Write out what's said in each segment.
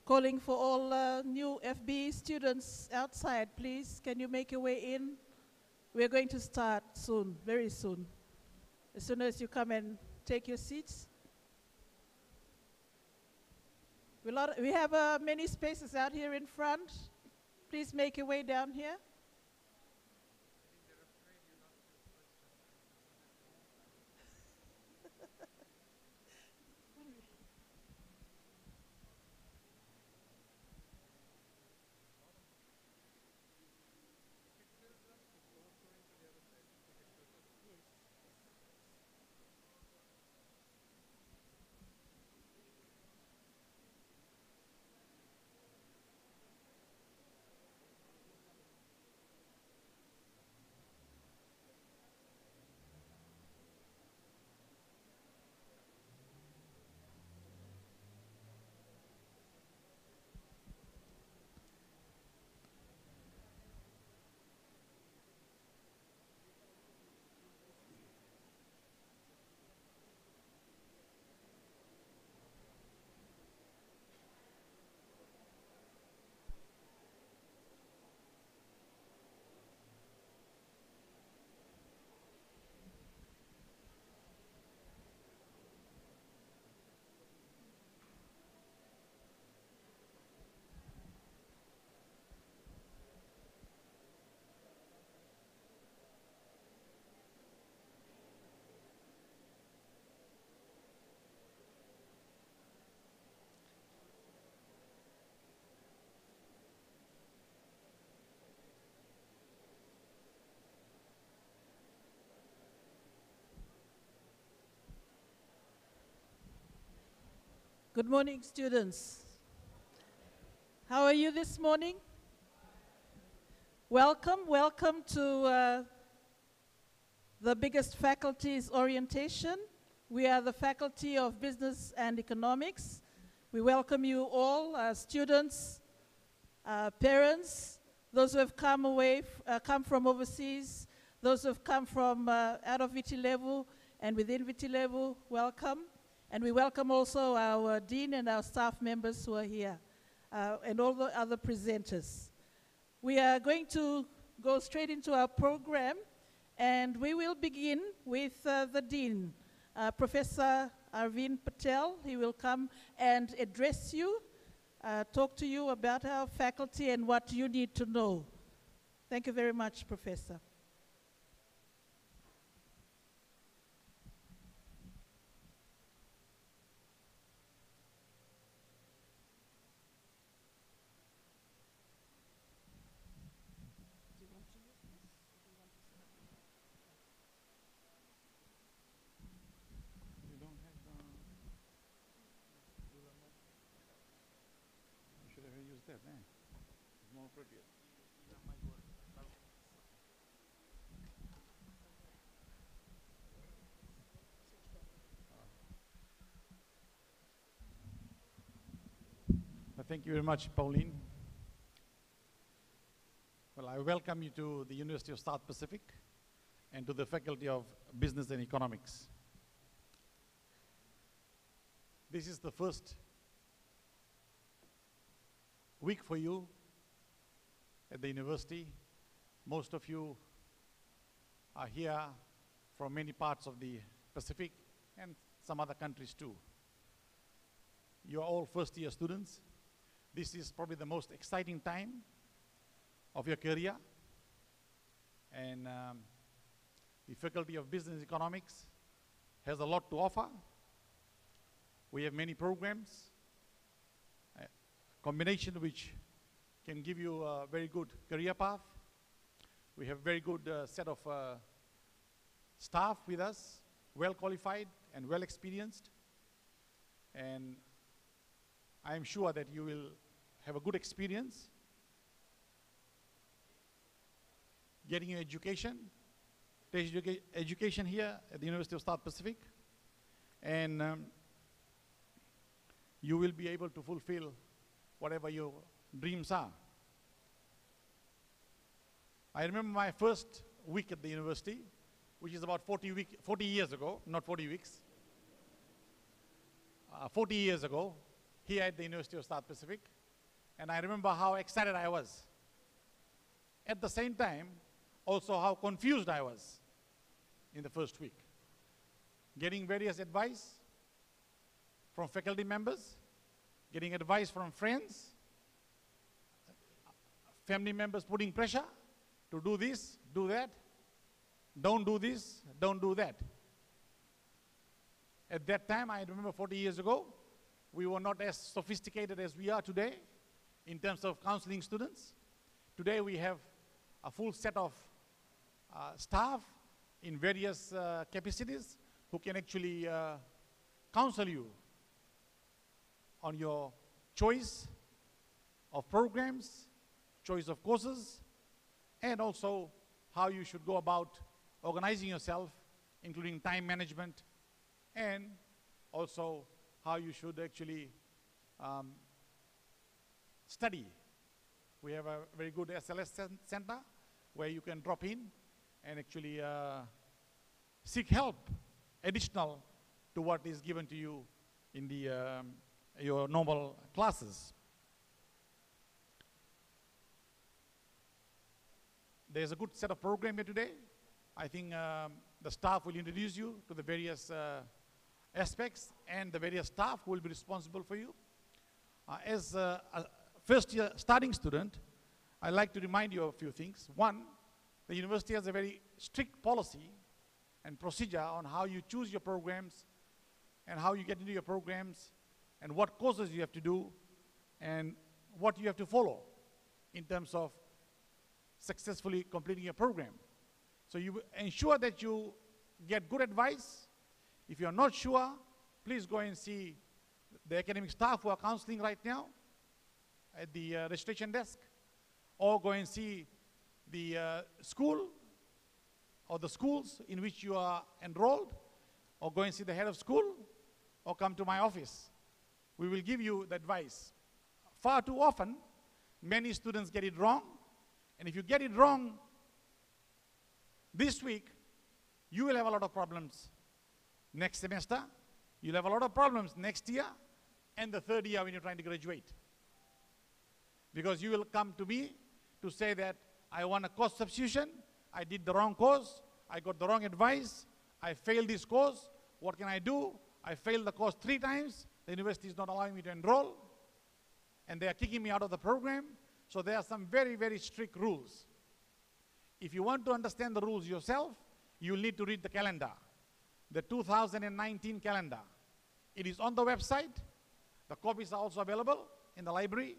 calling for all new FB students outside, please. Can you make your way in? We're going to start soon, very soon. As soon as you come and take your seats. We have many spaces out here in front. Please make your way down here. Good morning, students. How are you this morning? Welcome to the biggest faculty's orientation. We are the Faculty of Business and Economics. We welcome you all, students, parents, those who have come from overseas, those who have come from out of Viti level and within Viti level, welcome. And we welcome also our dean and our staff members who are here, and all the other presenters. We are going to go straight into our program, and we will begin with the dean, Professor Arvind Patel. He will come and address you, talk to you about our faculty and what you need to know. Thank you very much, Professor. That, man. It's more appropriate. Thank you very much, Pauline. Well, I welcome you to the University of South Pacific and to the Faculty of Business and Economics. This is the first week for you at the university. Most of you are here from many parts of the Pacific and some other countries too. You are all first-year students. This is probably the most exciting time of your career, and the Faculty of Business and Economics has a lot to offer. We have many programs, combination which can give you a very good career path. We have very good set of staff with us, well qualified and well experienced, and I am sure that you will have a good experience getting your education here at the University of South Pacific, and you will be able to fulfill whatever your dreams are. I remember my first week at the university, which is about 40 years ago, not 40 weeks. 40 years ago, here at the University of South Pacific, and I remember how excited I was. At the same time, also how confused I was in the first week. Getting various advice from faculty members, getting advice from friends, family members putting pressure to do this, do that, don't do this, don't do that. At that time, I remember 40 years ago, we were not as sophisticated as we are today in terms of counseling students. Today we have a full set of staff in various capacities who can actually counsel you on your choice of programs, choice of courses, and also how you should go about organizing yourself, including time management, and also how you should actually study. We have a very good SLS center where you can drop in and actually seek help additional to what is given to you in the your normal classes. There's a good set of program here today. I think the staff will introduce you to the various aspects and the various staff who will be responsible for you. As a first year starting student, I'd like to remind you of a few things. One, the university has a very strict policy and procedure on how you choose your programs and how you get into your programs and what courses you have to do and what you have to follow in terms of successfully completing your program. So you ensure that you get good advice. If you're not sure, please go and see the academic staff who are counseling right now at the registration desk, or go and see the school or the schools in which you are enrolled, or go and see the head of school, or come to my office. We will give you the advice. Far too often, many students get it wrong, and if you get it wrong this week, you will have a lot of problems next semester, you'll have a lot of problems next year, and the third year when you're trying to graduate. Because you will come to me to say that I want a course substitution, I did the wrong course, I got the wrong advice, I failed this course, what can I do? I failed the course 3 times, the university is not allowing me to enroll, and they are kicking me out of the program. So there are some very, very strict rules. If you want to understand the rules yourself, you will need to read the calendar, the 2019 calendar. It is on the website. The copies are also available in the library.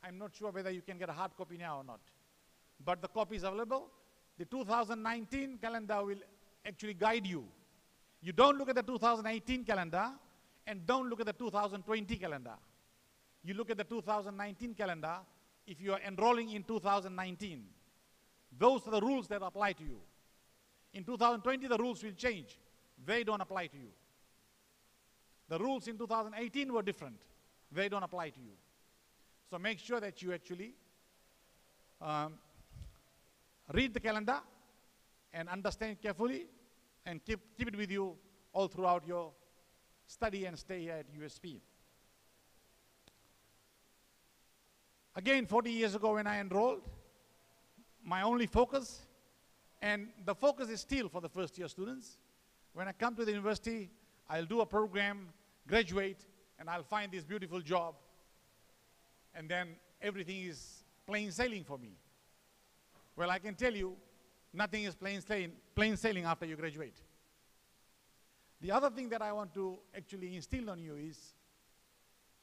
I'm not sure whether you can get a hard copy now or not, but the copy is available. The 2019 calendar will actually guide you. You don't look at the 2018 calendar and don't look at the 2020 calendar. You look at the 2019 calendar if you are enrolling in 2019. Those are the rules that apply to you. In 2020, the rules will change. They don't apply to you. The rules in 2018 were different. They don't apply to you. So make sure that you actually read the calendar and understand carefully and keep it with you all throughout your study and stay here at USP. Again, 40 years ago when I enrolled, my only focus, and the focus is still for the first year students, when I come to the university, I'll do a program, graduate, and I'll find this beautiful job, and then everything is plain sailing for me. Well, I can tell you, nothing is plain sailing after you graduate. The other thing that I want to actually instill on you is,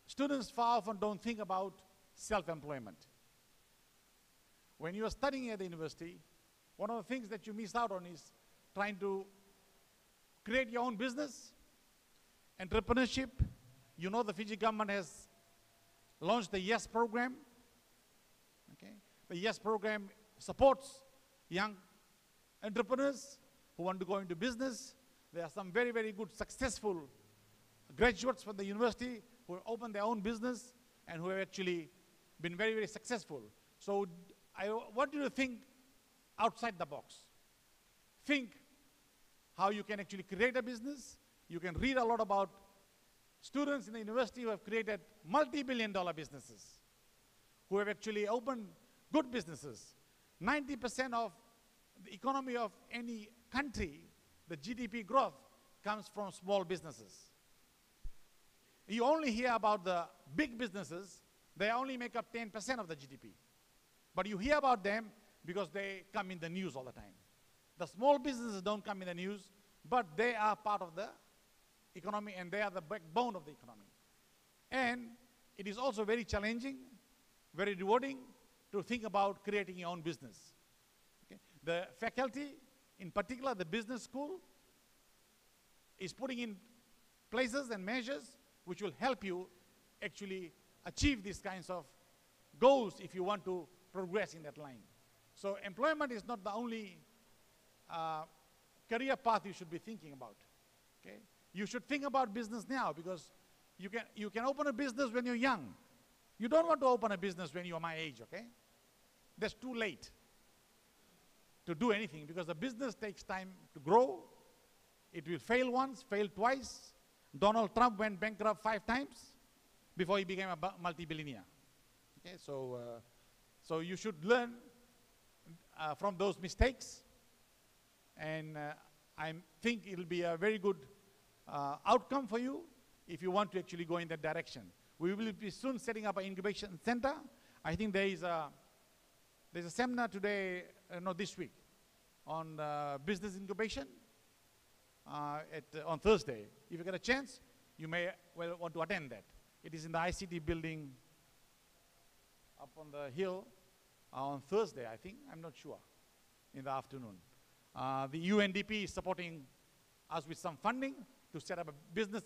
students far often don't think about self-employment. When you are studying at the university, one of the things that you miss out on is trying to create your own business, entrepreneurship. You know the Fiji government has launched the I.T.S program. Okay? The I.T.S program supports young entrepreneurs who want to go into business. There are some very, very good successful graduates from the university who have opened their own business and who have actually been very, very successful. So I want you to think outside the box. Think how you can actually create a business. You can read a lot about students in the university who have created multi-billion-dollar businesses, who have actually opened good businesses. 90% of the economy of any country, the GDP growth, comes from small businesses. You only hear about the big businesses. They only make up 10% of the GDP. But you hear about them because they come in the news all the time. The small businesses don't come in the news, but they are part of the economy, and they are the backbone of the economy. And it is also very challenging, very rewarding to think about creating your own business. Okay? The faculty, in particular the business school, is putting in places and measures which will help you actually achieve these kinds of goals if you want to progress in that line. So employment is not the only career path you should be thinking about. Okay? You should think about business now, because you can open a business when you're young. You don't want to open a business when you're my age, okay? That's too late to do anything, because the business takes time to grow. It will fail once, fail twice. Donald Trump went bankrupt 5 times before he became a multi-billionaire. Okay, so you should learn from those mistakes, and I think it'll be a very good outcome for you if you want to actually go in that direction. We will be soon setting up an incubation center. I think there's a seminar today, this week, on business incubation on Thursday. If you get a chance, you may well want to attend that. It is in the ICT building up on the hill on Thursday, I think. I'm not sure, in the afternoon. The UNDP is supporting us with some funding to set up a business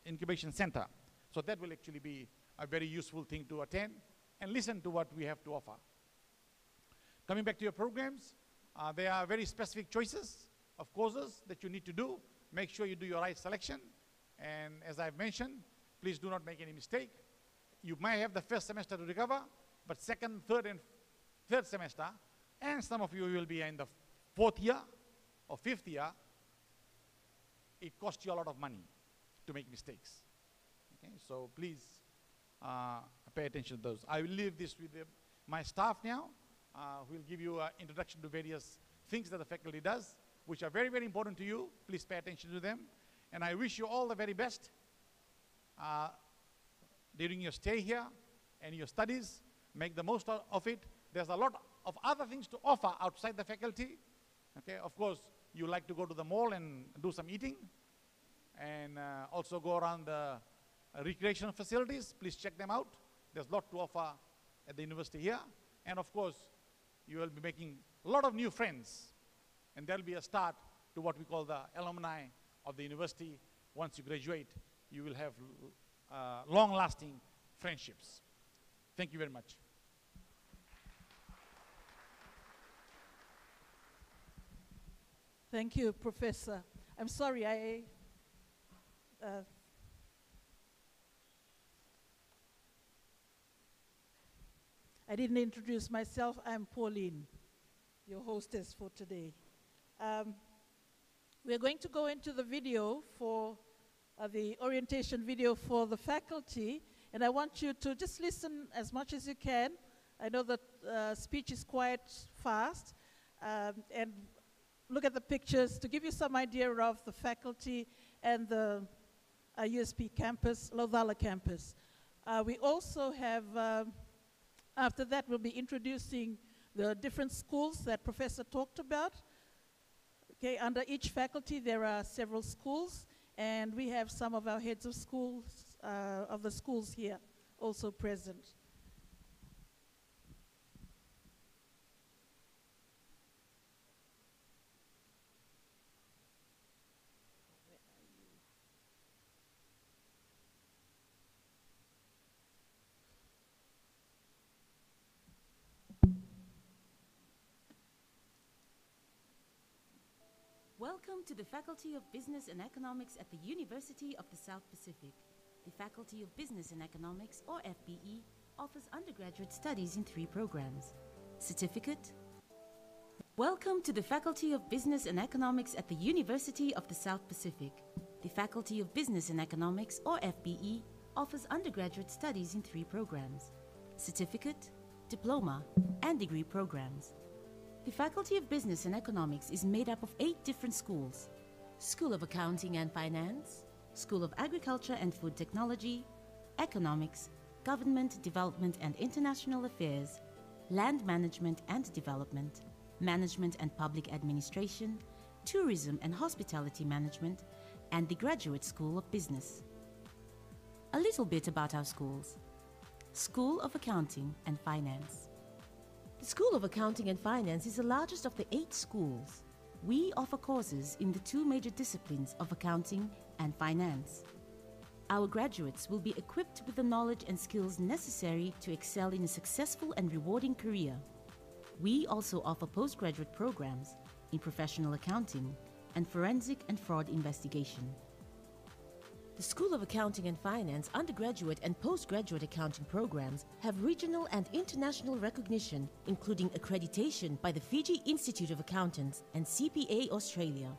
incubation center. So that will actually be a very useful thing to attend and listen to what we have to offer. Coming back to your programs, there are very specific choices of courses that you need to do. Make sure you do your right selection. And as I've mentioned, please do not make any mistake. You may have the first semester to recover, but second, third semester, and some of you will be in the 4th year or 5th year, it costs you a lot of money to make mistakes. Okay, so please pay attention to those. I will leave this with my staff now, who will give you an introduction to various things that the faculty does, which are very, very important to you. Please pay attention to them. And I wish you all the very best during your stay here and your studies. Make the most of it. There's a lot of other things to offer outside the faculty. Okay, of course, you like to go to the mall and do some eating, and also go around the recreational facilities. Please check them out. There's a lot to offer at the university here. And of course, you will be making a lot of new friends, and there'll be a start to what we call the alumni of the university. Once you graduate, you will have long-lasting friendships. Thank you very much. Thank you, Professor. I'm sorry, I didn't introduce myself. I'm Pauline, your hostess for today. We're going to go into the video for the orientation video for the faculty, and I want you to just listen as much as you can. I know that speech is quite fast, and look at the pictures to give you some idea of the faculty and the USP campus, Laucala campus. We also have, after that, we'll be introducing the different schools that Professor talked about. Okay, under each faculty there are several schools, and we have some of our heads of schools, of the schools here also present. Welcome to the Faculty of Business and Economics at the University of the South Pacific. The Faculty of Business and Economics, or FBE, offers undergraduate studies in 3 programs. Certificate. Welcome to the Faculty of Business and Economics at the University of the South Pacific. The Faculty of Business and Economics, or FBE, offers undergraduate studies in 3 programs: certificate, diploma, and degree programs. The Faculty of Business and Economics is made up of 8 different schools: School of Accounting and Finance, School of Agriculture and Food Technology, Economics, Government, Development and International Affairs, Land Management and Development, Management and Public Administration, Tourism and Hospitality Management, and the Graduate School of Business. A little bit about our schools. School of Accounting and Finance. The School of Accounting and Finance is the largest of the 8 schools. We offer courses in the 2 major disciplines of accounting and finance. Our graduates will be equipped with the knowledge and skills necessary to excel in a successful and rewarding career. We also offer postgraduate programs in professional accounting and forensic and fraud investigation. The School of Accounting and Finance undergraduate and postgraduate accounting programs have regional and international recognition, including accreditation by the Fiji Institute of Accountants and CPA Australia.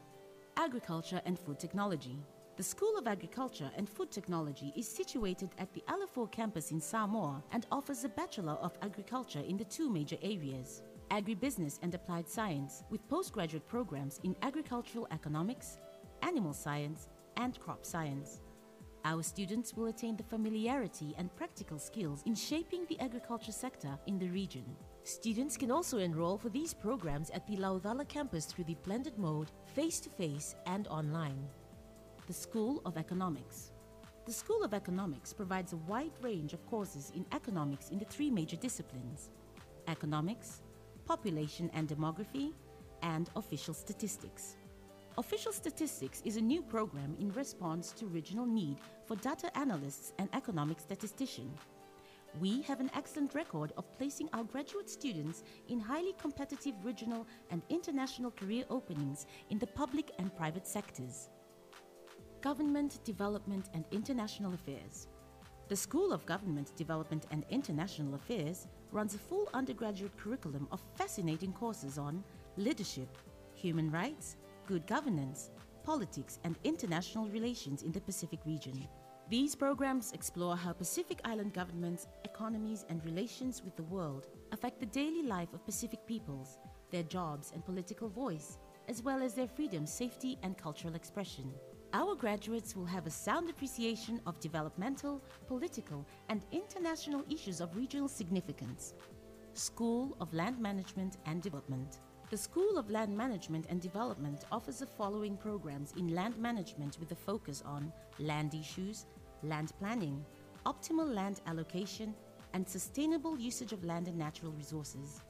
Agriculture and Food Technology. The School of Agriculture and Food Technology is situated at the Alifor campus in Samoa and offers a Bachelor of Agriculture in the 2 major areas: Agribusiness and Applied Science, with postgraduate programs in Agricultural Economics, Animal Science, and Crop Science. Our students will attain the familiarity and practical skills in shaping the agriculture sector in the region. Students can also enroll for these programs at the Laucala campus through the blended mode, face-to-face and online. The School of Economics. The School of Economics provides a wide range of courses in economics in the 3 major disciplines: economics, population and demography, and official statistics. Official Statistics is a new program in response to regional need for data analysts and economic statisticians. We have an excellent record of placing our graduate students in highly competitive regional and international career openings in the public and private sectors. Government, Development and International Affairs. The School of Government, Development and International Affairs runs a full undergraduate curriculum of fascinating courses on leadership, human rights, good governance, politics, and international relations in the Pacific region. These programs explore how Pacific Island governments, economies, and relations with the world affect the daily life of Pacific peoples, their jobs and political voice, as well as their freedom, safety, and cultural expression. Our graduates will have a sound appreciation of developmental, political, and international issues of regional significance. School of Land Management and Development. The School of Land Management and Development offers the following programs in land management with a focus on land issues, land planning, optimal land allocation, and sustainable usage of land and natural resources.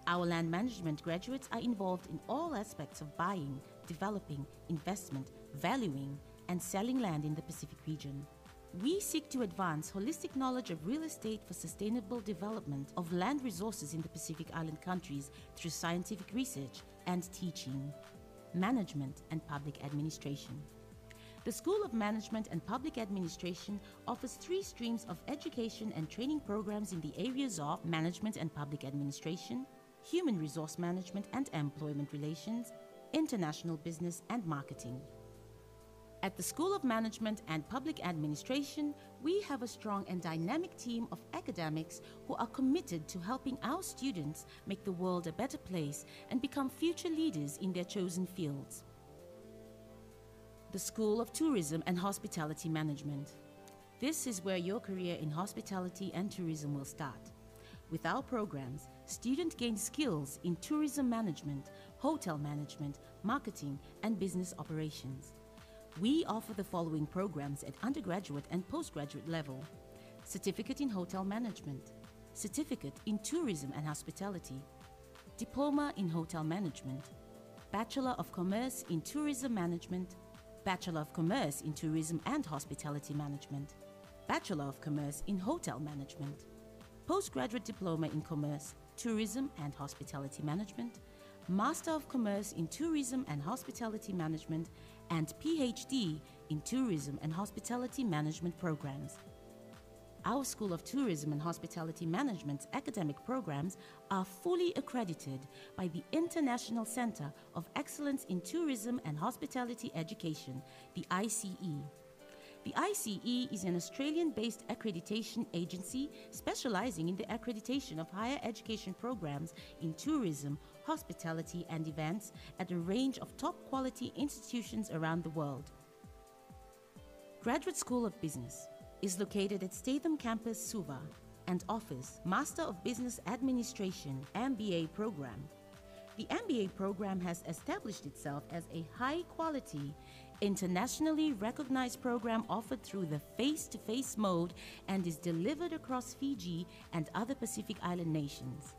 Our land management graduates are involved in all aspects of buying, developing, investment, valuing, and selling land in the Pacific region. We seek to advance holistic knowledge of real estate for sustainable development of land resources in the Pacific Island countries through scientific research and teaching. Management and Public Administration. The School of Management and Public Administration offers 3 streams of education and training programs in the areas of management and public administration, human resource management and employment relations, international business and marketing. At the School of Management and Public Administration, we have a strong and dynamic team of academics who are committed to helping our students make the world a better place and become future leaders in their chosen fields. The School of Tourism and Hospitality Management. This is where your career in hospitality and tourism will start. With our programs, students gain skills in tourism management, hotel management, marketing, and business operations. We offer the following programs at undergraduate and postgraduate level: Certificate in Hotel Management, Certificate in Tourism and Hospitality, Diploma in Hotel Management, Bachelor of Commerce in Tourism Management, Bachelor of Commerce in Tourism and Hospitality Management, Bachelor of Commerce in Hotel Management, Postgraduate Diploma in Commerce, Tourism and Hospitality Management, Master of Commerce in Tourism and Hospitality Management, and PhD in Tourism and Hospitality Management programs. Our School of Tourism and Hospitality Management's academic programs are fully accredited by the International Center of Excellence in Tourism and Hospitality Education, the ICE. The ICE is an Australian-based accreditation agency specializing in the accreditation of higher education programs in tourism, hospitality, and events at a range of top-quality institutions around the world. Graduate School of Business is located at Statham Campus, Suva, and offers Master of Business Administration MBA program. The MBA program has established itself as a high-quality, internationally recognized program offered through the face-to-face mode and is delivered across Fiji and other Pacific Island nations.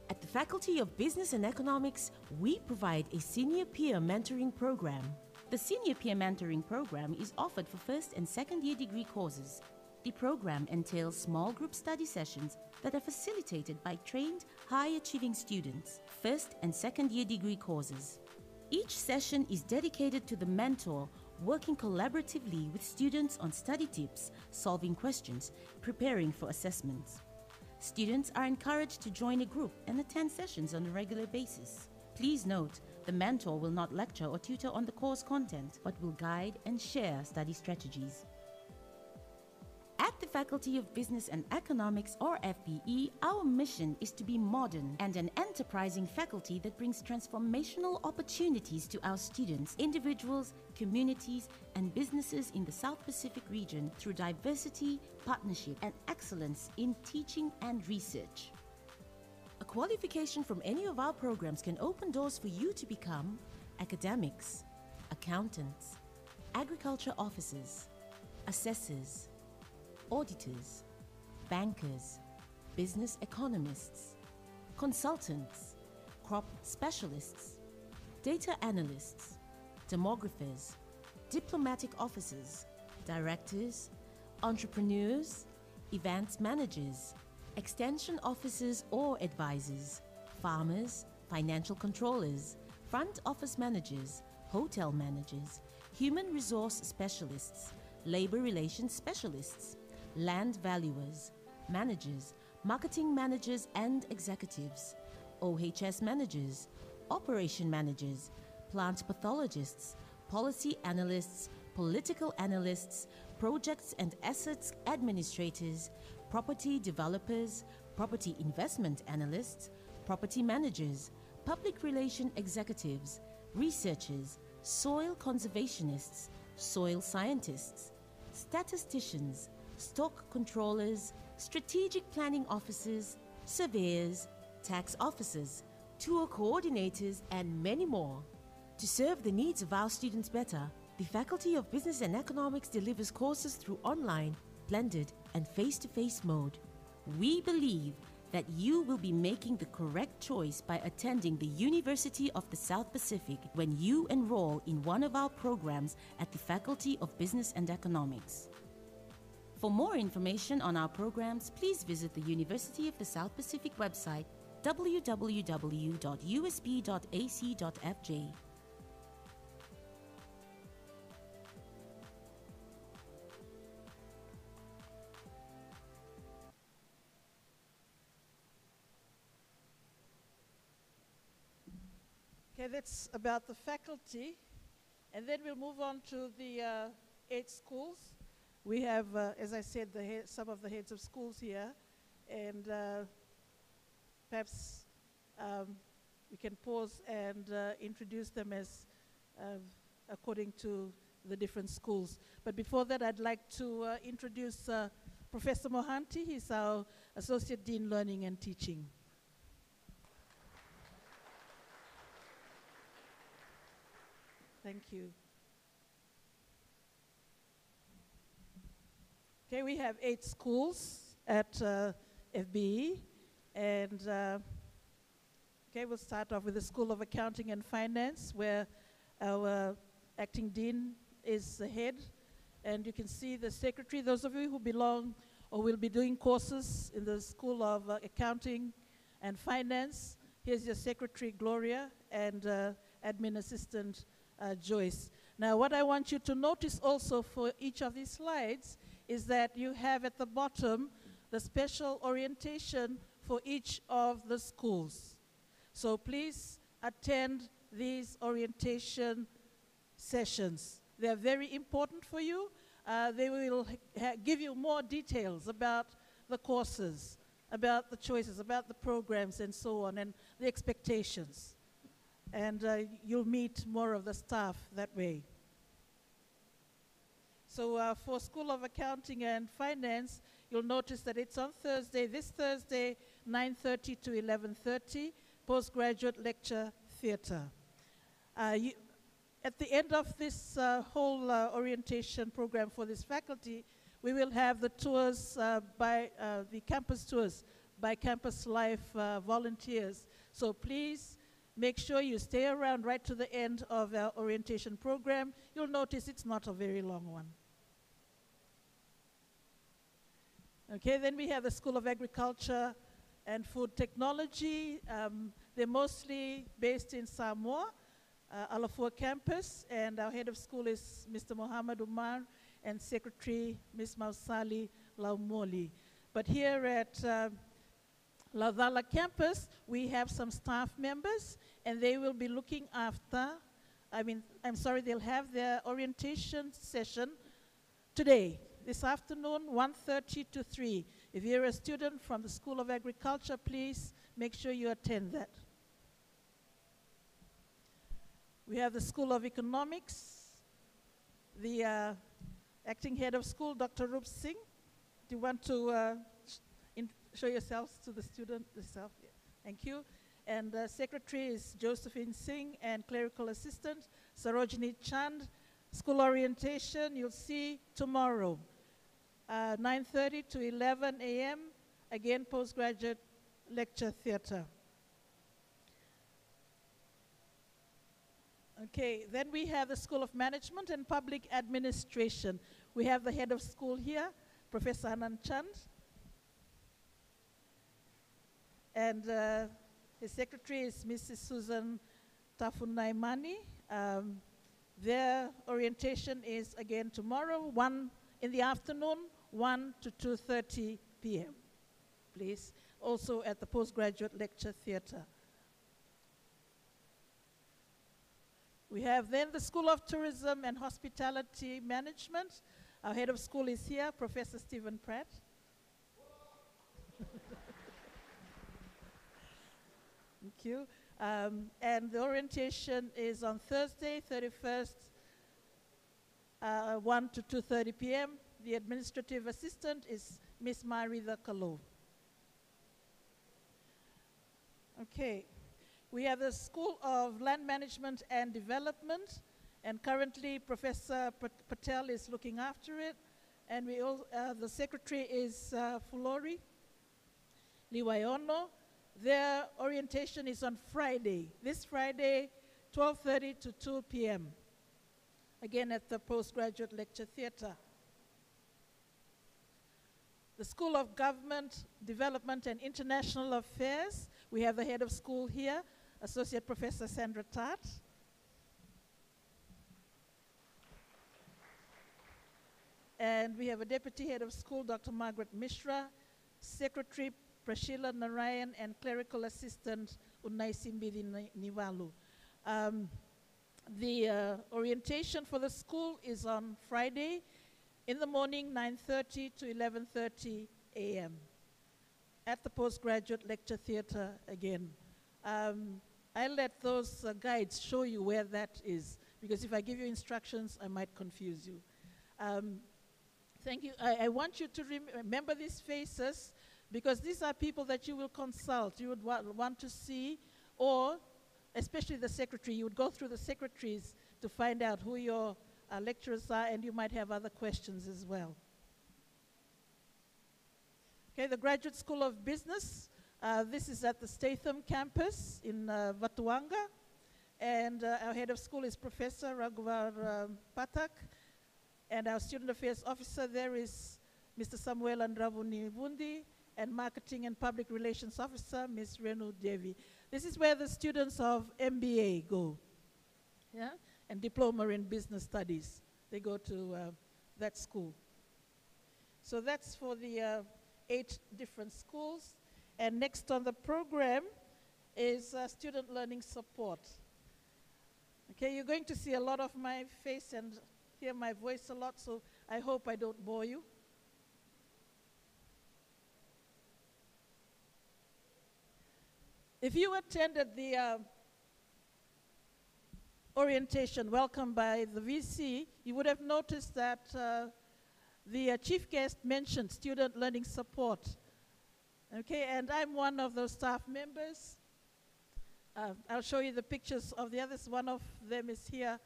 At the Faculty of Business and Economics, we provide a senior peer mentoring program. The senior peer mentoring program is offered for first and second year degree courses. The program entails small group study sessions that are facilitated by trained, high-achieving students, first and second year degree courses. Each session is dedicated to the mentor working collaboratively with students on study tips, solving questions, preparing for assessments. Students are encouraged to join a group and attend sessions on a regular basis. Please note, the mentor will not lecture or tutor on the course content, but will guide and share study strategies. At the Faculty of Business and Economics, or FBE, our mission is to be modern and an enterprising faculty that brings transformational opportunities to our students, individuals, communities, and businesses in the South Pacific region through diversity, partnership, and excellence in teaching and research. A qualification from any of our programs can open doors for you to become academics, accountants, agriculture officers, assessors, auditors, bankers, business economists, consultants, crop specialists, data analysts, demographers, diplomatic officers, directors, entrepreneurs, events managers, extension officers or advisors, farmers, financial controllers, front office managers, hotel managers, human resource specialists, labor relations specialists, land valuers, managers, marketing managers and executives, OHS managers, operation managers, plant pathologists, policy analysts, political analysts, projects and assets administrators, property developers, property investment analysts, property managers, public relation executives, researchers, soil conservationists, soil scientists, statisticians, stock controllers, strategic planning officers, surveyors, tax officers, tour coordinators, and many more. To serve the needs of our students better, the Faculty of Business and Economics delivers courses through online, blended, and face-to-face mode. We believe that you will be making the correct choice by attending the University of the South Pacific when you enroll in one of our programs at the Faculty of Business and Economics. For more information on our programs, please visit the University of the South Pacific website, www.usp.ac.fj. Okay, that's about the faculty. And then we'll move on to the 8 schools. We have, as I said, some of the heads of schools here. And perhaps we can pause and introduce them as according to the different schools. But before that, I'd like to introduce Professor Mohanty. He's our Associate Dean Learning and Teaching. Thank you. Okay, we have 8 schools at FBE, and okay, we'll start off with the School of Accounting and Finance, where our acting dean is the head, and you can see the secretary. Those of you who belong or will be doing courses in the School of Accounting and Finance, here's your secretary, Gloria, and admin assistant, Joyce. Now, what I want you to notice also for each of these slides is that you have at the bottom the special orientation for each of the schools. So please attend these orientation sessions. They are very important for you. They will give you more details about the courses, about the choices, about the programs and so on, and the expectations. And you'll meet more of the staff that way. So for School of Accounting and Finance, you'll notice that it's on Thursday, this Thursday, 9:30 to 11:30, postgraduate lecture theater. At the end of this whole orientation program for this faculty, we will have the tours the campus tours by Campus Life volunteers. So please make sure you stay around right to the end of our orientation program. You'll notice it's not a very long one. Okay, then we have the School of Agriculture and Food Technology. They're mostly based in Samoa, Alafua campus, and our head of school is Mr. Mohammed Umar and secretary Ms. Mausali Laumoli. But here at Laudala campus, we have some staff members, and they will be looking after, they'll have their orientation session today, this afternoon, 1:30 to 3. If you're a student from the School of Agriculture, please make sure you attend that. We have the School of Economics, the acting head of school, Dr. Rup Singh. Do you want to show yourselves to the student yourself? Yeah. Thank you. And secretary is Josephine Singh, and clerical assistant, Sarojini Chand. School orientation, you'll see tomorrow, 9:30 to 11 a.m., again, postgraduate lecture theater. Okay, then we have the School of Management and Public Administration. We have the head of school here, Professor Anand Chand. And his secretary is Mrs. Susan Tafunaimani. Their orientation is again tomorrow, 1 in the afternoon, 1 to 2:30 p.m. Please, also at the postgraduate lecture theater. We have then the School of Tourism and Hospitality Management. Our head of school is here, Professor Stephen Pratt. Thank you. And the orientation is on Thursday, 31st, 1 to 2:30 p.m. The administrative assistant is Miss Marida Kalo. Okay. We have the School of Land Management and Development, and currently Professor Patel is looking after it. And we all, the secretary is Fulori Liwayono. Their orientation is on Friday, this Friday, 12:30 to 2 p.m., again at the postgraduate lecture theater. The School of Government, Development and International Affairs, we have the head of school here, Associate Professor Sandra Tart. And we have a deputy head of school, Dr. Margaret Mishra, Secretary Prashila Narayan, and clerical assistant Unaisimbidi Niwalu. The orientation for the school is on Friday in the morning, 9:30 to 11:30 a.m. at the postgraduate lecture theater again. I'll let those guides show you where that is, because if I give you instructions, I might confuse you. Thank you. I want you to remember these faces, because these are people that you will consult, you would want to see, or especially the secretary, you would go through the secretaries to find out who your lecturers are, and you might have other questions as well. Okay, the Graduate School of Business. This is at the Statham campus in Vatuanga, and our head of school is Professor Raghuvar Patak, and our student affairs officer there is Mr. Samuel Andravuni Vundi, and marketing and public relations officer, Ms. Renu Devi. This is where the students of MBA go, yeah, and diploma in business studies. They go to that school. So that's for the 8 different schools. And next on the program is student learning support. Okay, you're going to see a lot of my face and hear my voice a lot, so I hope I don't bore you. If you attended the orientation welcomed by the VC, you would have noticed that the chief guest mentioned student learning support. Okay, and I'm one of those staff members. I'll show you the pictures of the others. One of them is here,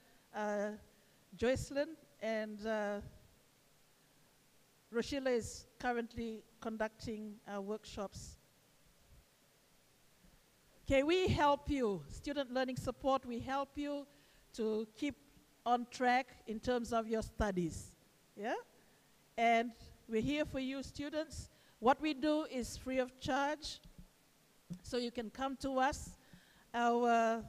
Joycelyn, and Rochelle is currently conducting workshops. Okay, we help you, student learning support, we help you to keep on track in terms of your studies, yeah? And we're here for you students. What we do is free of charge, so you can come to us. Our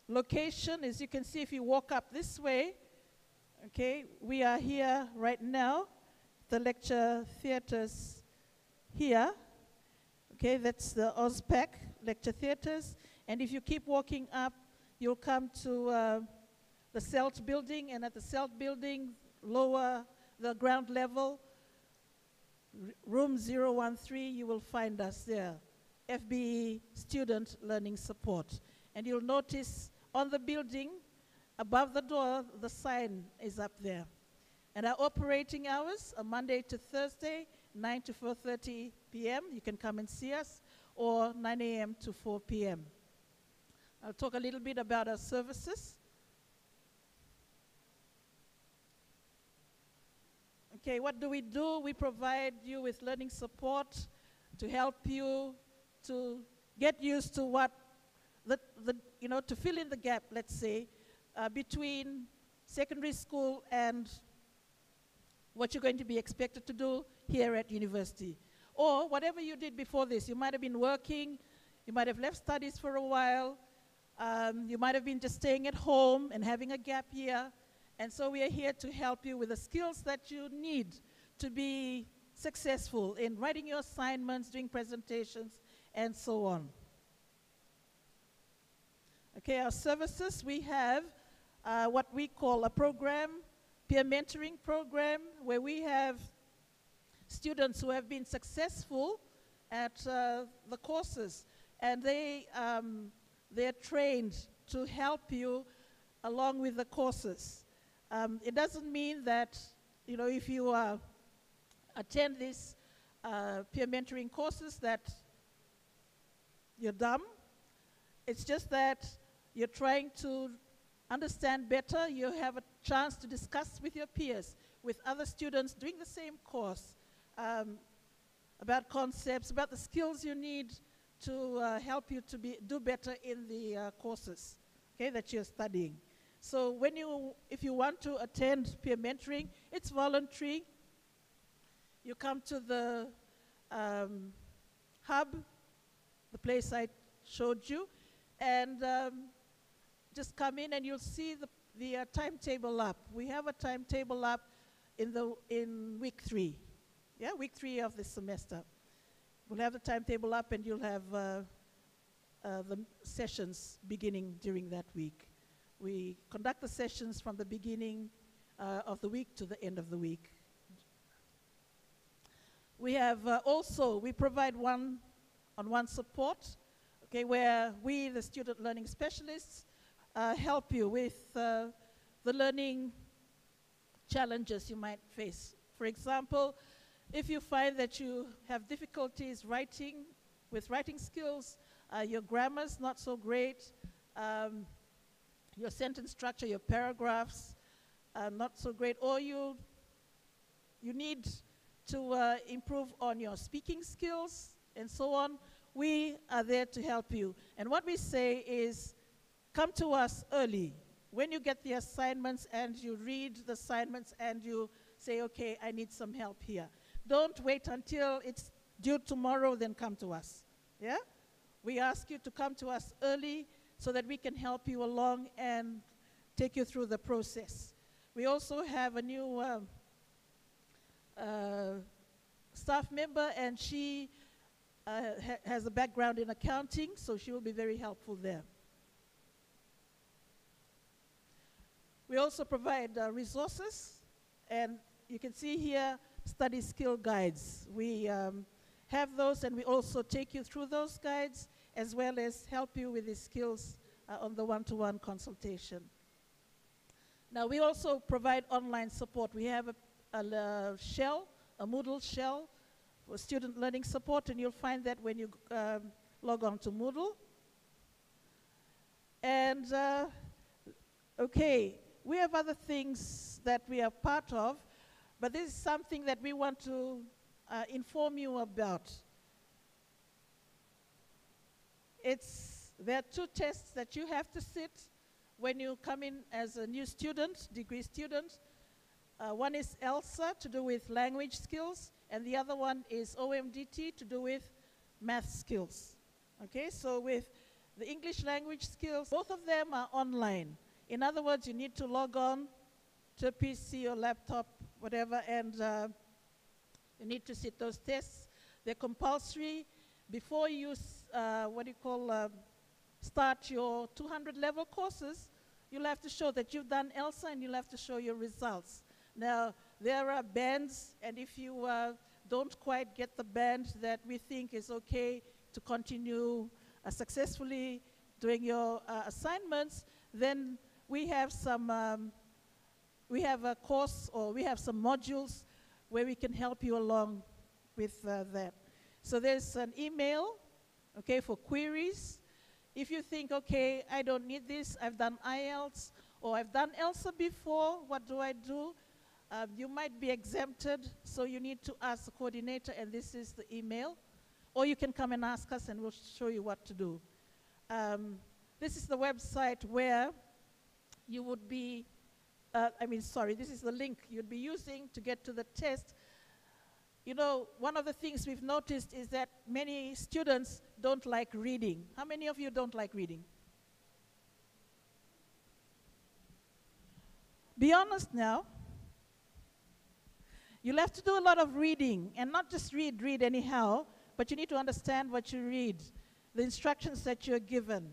location, as you can see if you walk up this way, okay, we are here right now, the lecture theaters here. Okay, that's the AUSPAC lecture theaters. And if you keep walking up, you'll come to the CELT building, and at the CELT building, lower the ground level, room 013, you will find us there, FBE Student Learning Support. And you'll notice on the building, above the door, the sign is up there. And our operating hours are Monday to Thursday, 9 to 4:30 p.m. You can come and see us, or 9 a.m. to 4 p.m. I'll talk a little bit about our services. Okay, what do? We provide you with learning support to help you to get used to what, to fill in the gap, let's say, between secondary school and what you're going to be expected to do here at university. Or whatever you did before this. You might have been working, you might have left studies for a while, you might have been just staying at home and having a gap year. And so we are here to help you with the skills that you need to be successful in writing your assignments, doing presentations, and so on. Okay, our services, we have what we call a program, peer mentoring program, where we have students who have been successful at the courses, and they're trained to help you along with the courses. It doesn't mean that, if you attend these peer mentoring courses that you're dumb. It's just that you're trying to understand better. You have a chance to discuss with your peers, with other students doing the same course, about concepts, about the skills you need to help you to do better in the courses, okay, that you're studying. So if you want to attend peer mentoring, it's voluntary. You come to the hub, the place I showed you, and just come in and you'll see the timetable up. We have a timetable up in week 3. Yeah, week 3 of this semester. We'll have the timetable up, and you'll have the sessions beginning during that week. We conduct the sessions from the beginning of the week to the end of the week. We have we provide one-on-one support, okay, where we, the student learning specialists, help you with the learning challenges you might face. For example, if you find that you have difficulties with writing skills, your grammar's not so great, your sentence structure, your paragraphs are not so great, or you need to improve on your speaking skills and so on, we are there to help you. And what we say is, come to us early. When you get the assignments and you read the assignments and you say, okay, I need some help here. Don't wait until it's due tomorrow, then come to us. Yeah? We ask you to come to us early so that we can help you along and take you through the process. We also have a new staff member, and she has a background in accounting, so she will be very helpful there. We also provide resources, and you can see here study skill guides. We have those, and we also take you through those guides as well as help you with the skills on the one-to-one consultation. Now, we also provide online support. We have a shell, a Moodle shell for student learning support, and you'll find that when you log on to Moodle. And, okay, we have other things that we are part of, but this is something that we want to inform you about. There are 2 tests that you have to sit when you come in as a new student, degree student. One is ELSA, to do with language skills, and the other one is OMDT, to do with math skills. Okay, so with the English language skills, both of them are online. In other words, you need to log on to a PC or laptop, whatever, and you need to sit those tests. They're compulsory. Before you, start your 200 level courses, you'll have to show that you've done ELSA, and you'll have to show your results. Now, there are bands, and if you don't quite get the band that we think is okay to continue successfully doing your assignments, then we have some, we have a course, or we have some modules where we can help you along with that. So there's an email, okay, for queries. If you think, okay, I don't need this, I've done IELTS, or I've done ELSA before, what do I do? You might be exempted, so you need to ask the coordinator, and this is the email. Or you can come and ask us, and we'll show you what to do. This is the website where you would be, this is the link you'd be using to get to the test. You know, one of the things we've noticed is that many students don't like reading. How many of you don't like reading? Be honest now. You'll have to do a lot of reading, and not just read anyhow, but you need to understand what you read, the instructions that you're given.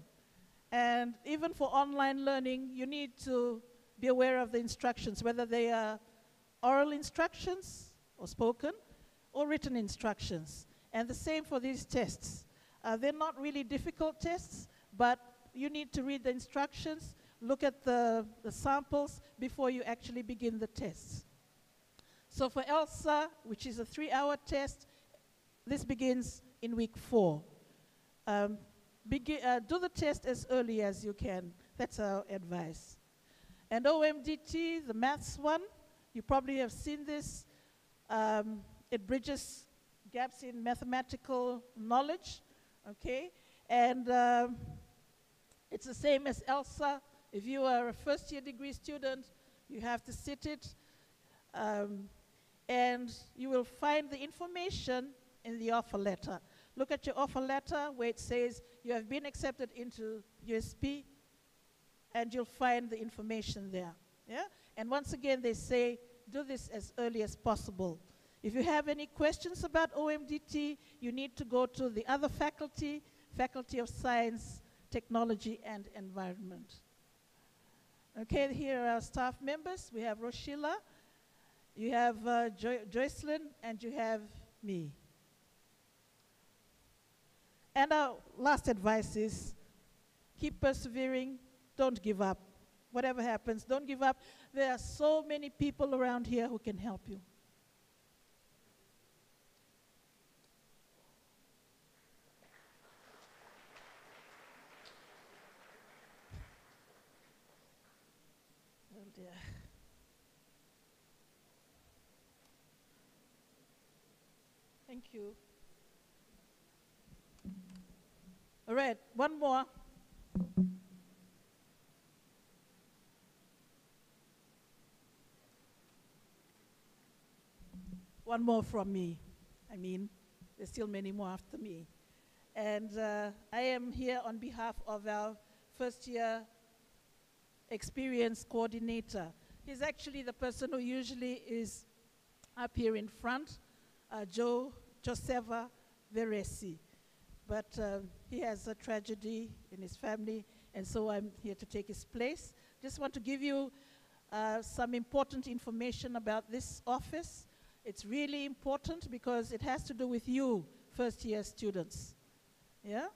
And even for online learning, you need to be aware of the instructions, whether they are oral instructions or spoken, or written instructions. And the same for these tests. They're not really difficult tests, but you need to read the instructions, look at the samples before you actually begin the tests. So for ELSA, which is a 3-hour test, this begins in week 4. Do the test as early as you can. That's our advice. And OMDT, the maths one, you probably have seen this. It bridges gaps in mathematical knowledge, okay? And it's the same as ELSA. If you are a first-year degree student, you have to sit it. And you will find the information in the offer letter. Look at your offer letter where it says you have been accepted into USP, and you'll find the information there. Yeah? And once again, they say, do this as early as possible. If you have any questions about OMDT, you need to go to the other faculty, Faculty of Science, Technology, and Environment. Okay, here are our staff members. We have Roshila, you have Joycelyn, and you have me. And our last advice is keep persevering, don't give up. Whatever happens, don't give up. There are so many people around here who can help you. Oh dear. Thank you. All right, one more. One more from me. I mean, there's still many more after me. And I am here on behalf of our first-year experience coordinator. He's actually the person who usually is up here in front, Joseva Veresi. But he has a tragedy in his family, and so I'm here to take his place. Just want to give you some important information about this office. It's really important because it has to do with you, first-year students. Yeah?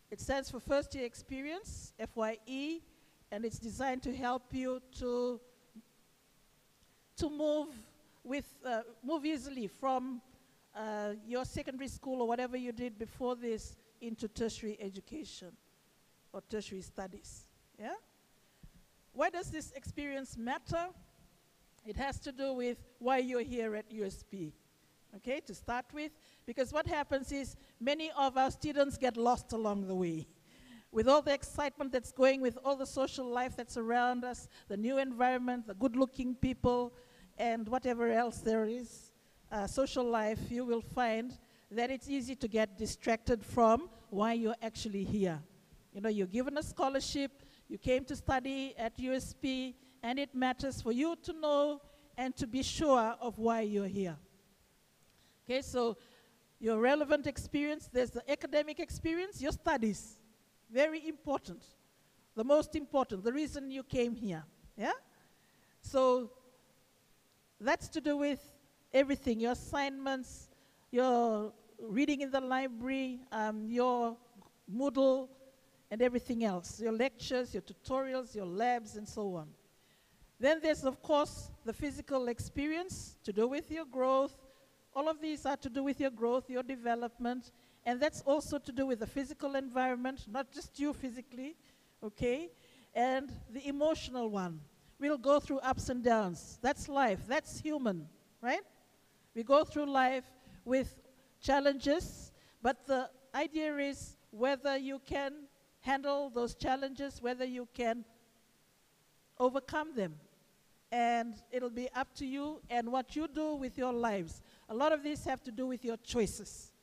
It stands for First Year Experience, FYE, and it's designed to help you to move easily from your secondary school or whatever you did before this into tertiary education or tertiary studies. Yeah? Why does this experience matter? It has to do with why you're here at USP. Okay, to start with, because what happens is many of our students get lost along the way. With all the excitement that's going, with all the social life that's around us, the new environment, the good-looking people, and whatever else there is, social life, you will find that it's easy to get distracted from why you're actually here. You know, you're given a scholarship, you came to study at USP, and it matters for you to know and to be sure of why you're here. Okay, so your relevant experience, there's the academic experience, your studies. Very important. The most important, the reason you came here. Yeah? So that's to do with everything, your assignments, your reading in the library, your Moodle, and everything else, your lectures, your tutorials, your labs, and so on. Then there's, of course, the physical experience to do with your growth. All of these are to do with your growth, your development, and that's also to do with the physical environment, not just you physically, okay? And the emotional one. We'll go through ups and downs. That's life, that's human, right? We go through life with challenges, but the idea is whether you can handle those challenges, whether you can overcome them. And it'll be up to you and what you do with your lives. A lot of these have to do with your choices.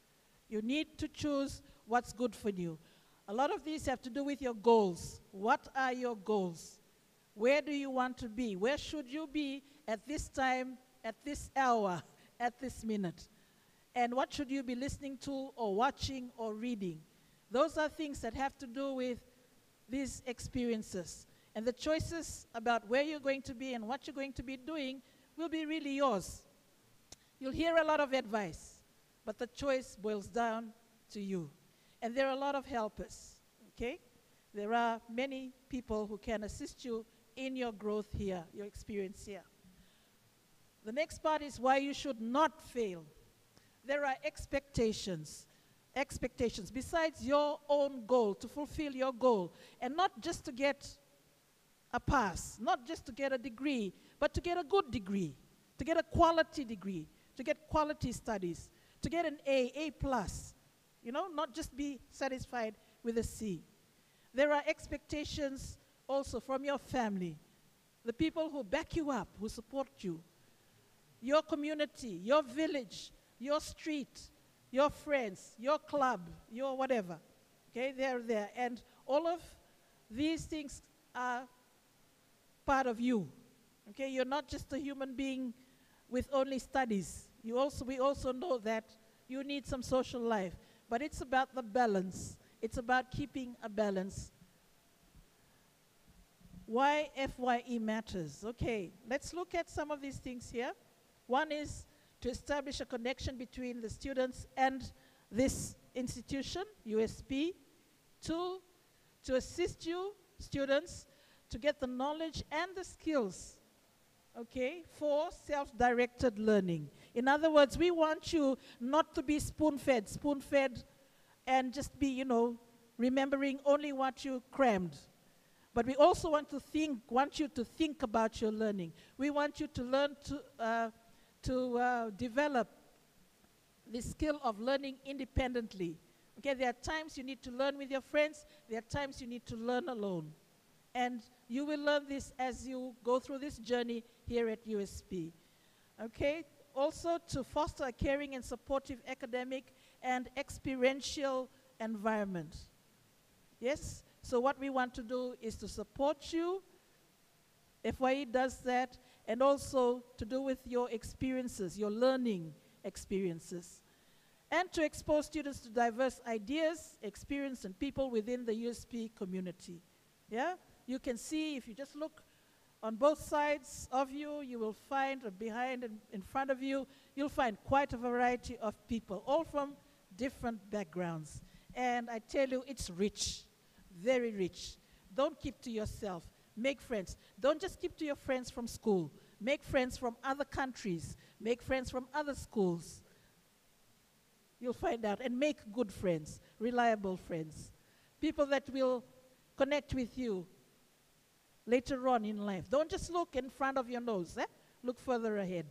You need to choose what's good for you. A lot of these have to do with your goals. What are your goals? Where do you want to be? Where should you be at this time, at this hour, at this minute? And what should you be listening to or watching or reading? Those are things that have to do with these experiences. And the choices about where you're going to be and what you're going to be doing will be really yours. You'll hear a lot of advice, but the choice boils down to you. And there are a lot of helpers, okay? There are many people who can assist you in your growth here, your experience here. The next part is why you should not fail. There are expectations. Expectations besides your own goal, to fulfill your goal, and not just to get a pass, not just to get a degree, but to get a good degree, to get a quality degree, to get quality studies, to get an A plus, you know, not just be satisfied with a C. There are expectations also from your family, the people who back you up, who support you, your community, your village, your street, your friends, your club, your whatever. Okay, they're there. And all of these things are part of you. Okay, you're not just a human being with only studies. We also know that you need some social life. But it's about the balance. It's about keeping a balance. Why FYE matters. Okay, let's look at some of these things here. One is to establish a connection between the students and this institution, USP. Two, to assist you, students, to get the knowledge and the skills, okay, for self-directed learning. In other words, we want you not to be spoon-fed and just be, you know, remembering only what you crammed. But we also want you to think about your learning. We want you to learn to develop the skill of learning independently. Okay, there are times you need to learn with your friends, there are times you need to learn alone. And you will learn this as you go through this journey here at USP. Okay, also to foster a caring and supportive academic and experiential environment. Yes, so what we want to do is to support you. FYE does that, and also to do with your experiences, your learning experiences, and to expose students to diverse ideas, experience, and people within the USP community. Yeah? You can see, if you just look on both sides of you, you will find, or behind and in front of you, you'll find quite a variety of people, all from different backgrounds. And I tell you, it's rich, very rich. Don't keep to yourself. Make friends. Don't just keep to your friends from school. Make friends from other countries. Make friends from other schools. You'll find out. And make good friends, reliable friends. People that will connect with you later on in life. Don't just look in front of your nose. Look further ahead.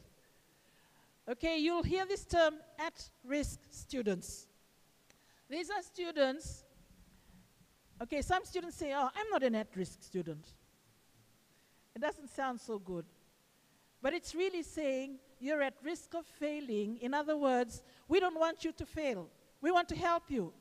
Okay, you'll hear this term, at-risk students. These are students, okay, some students say, oh, I'm not an at-risk student. It doesn't sound so good. But it's really saying you're at risk of failing. In other words, we don't want you to fail. We want to help you.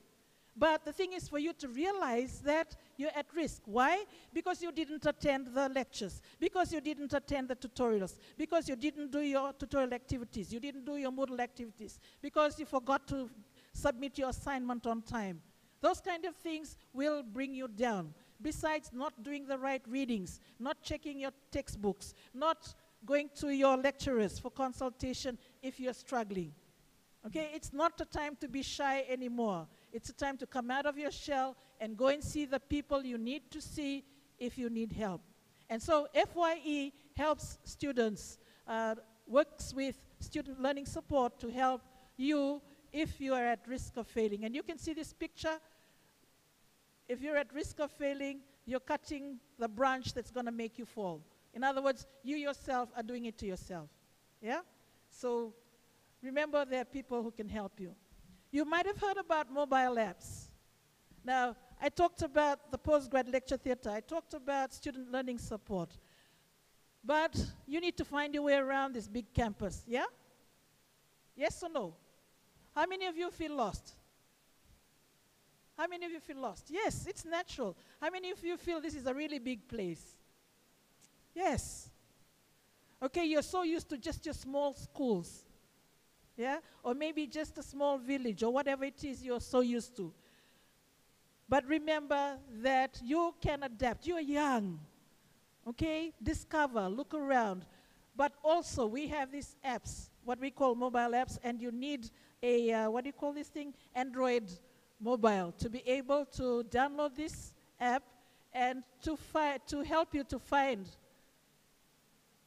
But the thing is for you to realize that you're at risk. Why? Because you didn't attend the lectures, because you didn't attend the tutorials, because you didn't do your tutorial activities, you didn't do your Moodle activities, because you forgot to submit your assignment on time. Those kind of things will bring you down. Besides not doing the right readings, not checking your textbooks, not going to your lecturers for consultation if you're struggling. Okay, it's not a time to be shy anymore. It's a time to come out of your shell and go and see the people you need to see if you need help. And so FYE helps students, works with student learning support to help you if you are at risk of failing. And you can see this picture. If you're at risk of failing, you're cutting the branch that's going to make you fall. In other words, you yourself are doing it to yourself. Yeah? So remember, there are people who can help you. You might have heard about mobile apps. Now, I talked about the postgrad lecture theater. I talked about student learning support. But you need to find your way around this big campus, yeah? Yes or no? How many of you feel lost? How many of you feel lost? Yes, it's natural. How many of you feel this is a really big place? Yes. Okay, you're so used to just your small schools. Yeah? Or maybe just a small village or whatever it is you're so used to. But remember that you can adapt. You're young. Okay? Discover, look around. But also, we have these apps, what we call mobile apps, and you need a, what do you call this thing? Android mobile, to be able to download this app and to help you to find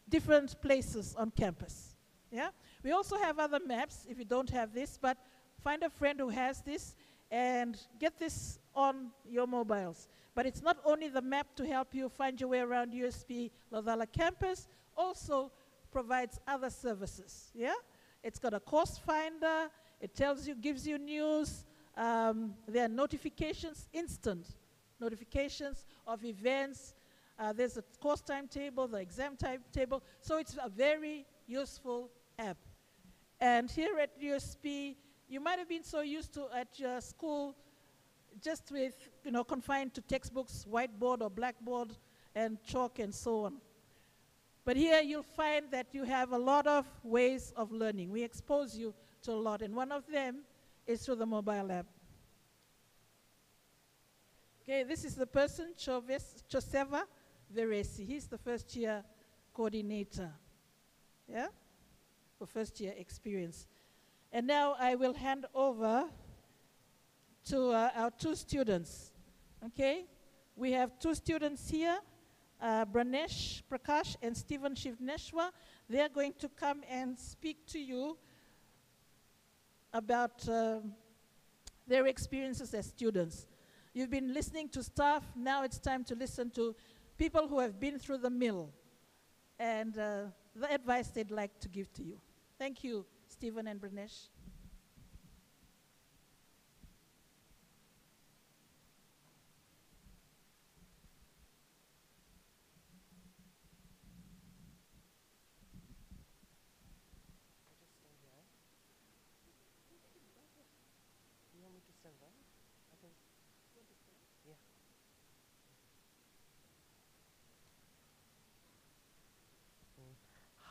different places on campus. Yeah? We also have other maps if you don't have this, but find a friend who has this and get this on your mobiles. But it's not only the map to help you find your way around USP Loyola campus, also provides other services. Yeah? It's got a course finder, it tells you, gives you news, there are notifications, instant notifications of events. There's a course timetable, the exam timetable. So it's a very useful app. And here at USP, you might have been so used to at your school just with, confined to textbooks, whiteboard or blackboard, and chalk and so on. But here you'll find that you have a lot of ways of learning. We expose you to a lot, and one of them is through the mobile app. Okay, this is the person, Joseva Veresi. He's the first year coordinator, yeah, for first year experience. And now I will hand over to our two students, okay? We have two students here, Branesh Prakash and Stephen Shivneshwa. They are going to come and speak to you about their experiences as students. You've been listening to staff, now it's time to listen to people who have been through the mill and the advice they'd like to give to you. Thank you, Stephen and Branesh.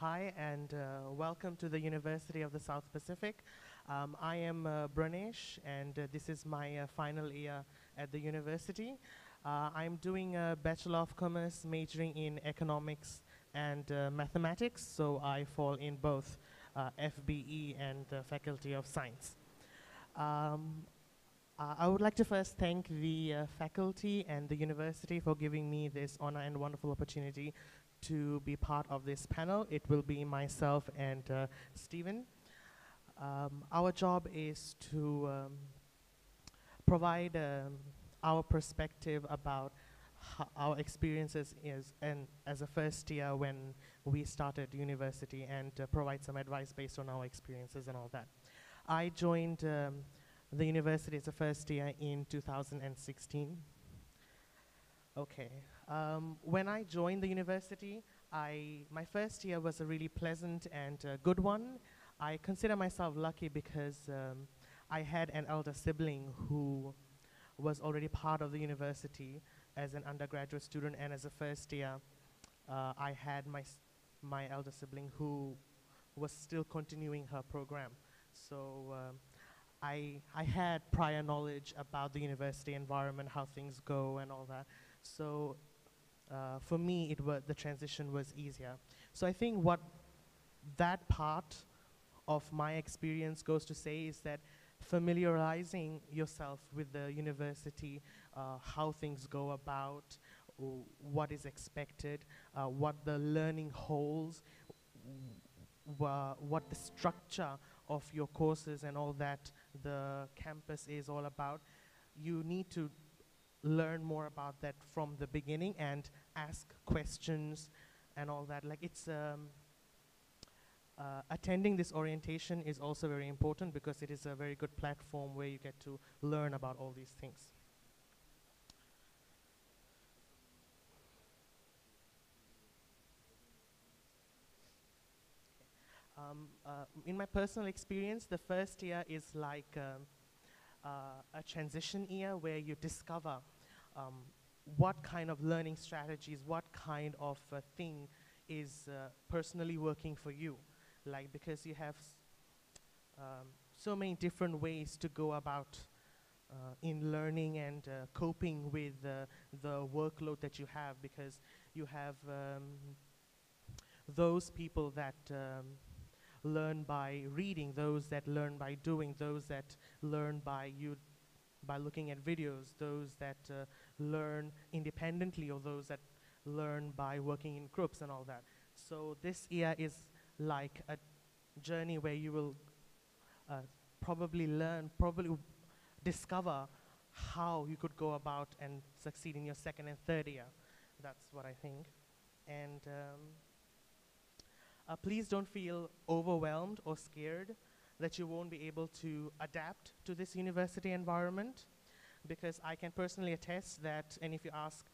Hi, and welcome to the University of the South Pacific. I am Branesh, and this is my final year at the university. I'm doing a Bachelor of Commerce majoring in economics and mathematics, so I fall in both FBE and the Faculty of Science. I would like to first thank the faculty and the university for giving me this honor and wonderful opportunity to be part of this panel. It will be myself and Stephen. Our job is to provide our perspective about our experiences as a first year when we started university, and provide some advice based on our experiences and all that. I joined the university as a first year in 2016. Okay. When I joined the university, my first year was a really pleasant and good one. I consider myself lucky because I had an elder sibling who was already part of the university as an undergraduate student, and as a first year, I had my elder sibling who was still continuing her program. So I had prior knowledge about the university environment, how things go and all that. So for me, the transition was easier. So I think what that part of my experience goes to say is that familiarizing yourself with the university, how things go about, what is expected, what the learning holds, what the structure of your courses and all that the campus is all about. You need to learn more about that from the beginning and ask questions and all that. Like it's attending this orientation is also very important because it is a very good platform where you get to learn about all these things. In my personal experience, the first year is like a transition year where you discover what kind of learning strategies, what kind of thing is personally working for you. Like, because you have so many different ways to go about in learning and coping with the workload that you have, because you have those people that learn by reading, those that learn by doing, those that learn by looking at videos, those that learn independently, or those that learn by working in groups and all that. So this year is like a journey where you will probably discover how you could go about and succeed in your second and third year. That's what I think. And please don't feel overwhelmed or scared that you won't be able to adapt to this university environment, because I can personally attest that, and if you ask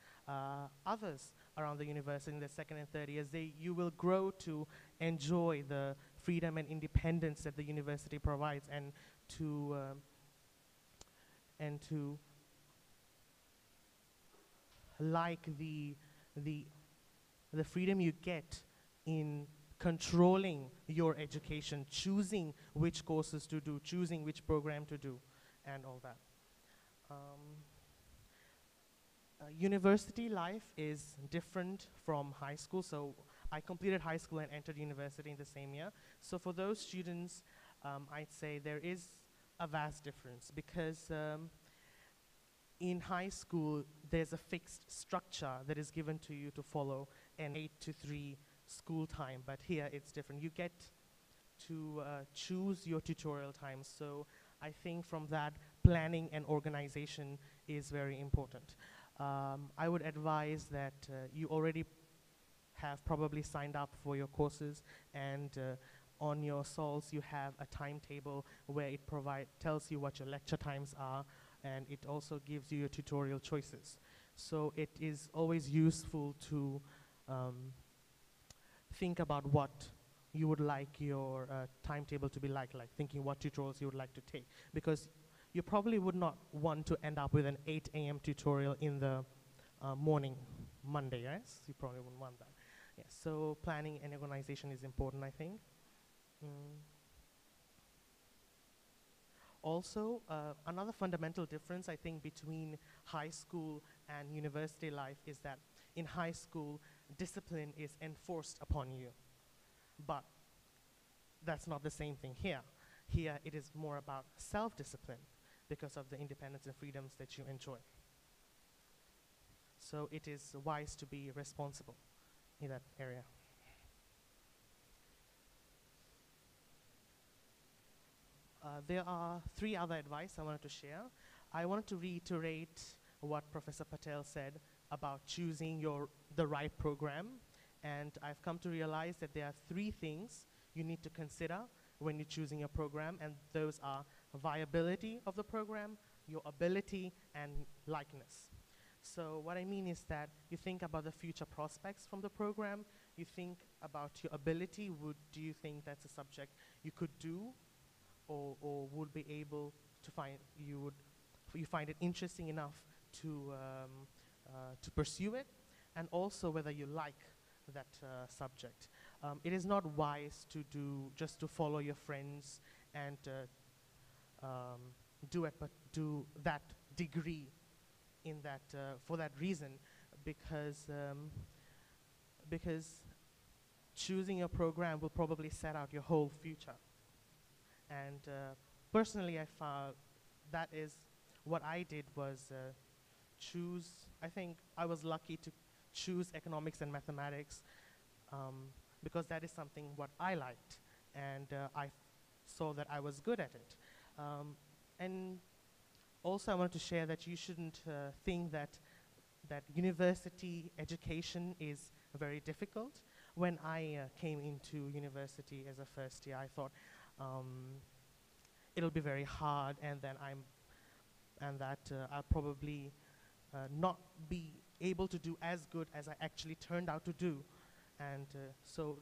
others around the university in the second and third years, you will grow to enjoy the freedom and independence that the university provides, and to like the freedom you get in controlling your education, choosing which courses to do, choosing which program to do, and all that. University life is different from high school. So I completed high school and entered university in the same year. So for those students, I'd say there is a vast difference, because in high school, there's a fixed structure that is given to you to follow, an 8 to 3 school time, but here it's different. You get to choose your tutorial times. So I think from that, planning and organization is very important. I would advise that you already have probably signed up for your courses, and on your sols you have a timetable where it tells you what your lecture times are, and it also gives you your tutorial choices. So it is always useful to think about what you would like your timetable to be like thinking what tutorials you would like to take, because you probably would not want to end up with an 8 a.m. tutorial in the morning Monday, yes? You probably wouldn't want that. Yeah, so planning and organization is important, I think. Mm. Also, another fundamental difference, I think, between high school and university life is that in high school, discipline is enforced upon you. But that's not the same thing here. Here, it is more about self-discipline because of the independence and freedoms that you enjoy. So it is wise to be responsible in that area. There are 3 other advice I wanted to share. I wanted to reiterate what Professor Patel said about choosing the right program. And I've come to realize that there are 3 things you need to consider when you're choosing a program, and those are viability of the program, your ability, and likeness. So what I mean is that you think about the future prospects from the program, you think about your ability. Do you think that's a subject you could do or would be able to find, you find it interesting enough to pursue it, and also whether you like that subject. It is not wise to just to follow your friends and do that degree in that for that reason, because choosing a program will probably set out your whole future. And personally, I found that is what I did was choose. I think I was lucky to choose economics and mathematics because that is something what I liked, and I saw that I was good at it. And also, I wanted to share that you shouldn't think that university education is very difficult. When I came into university as a first year, I thought it'll be very hard, and then I'll probably not be able to do as good as I actually turned out to do. And so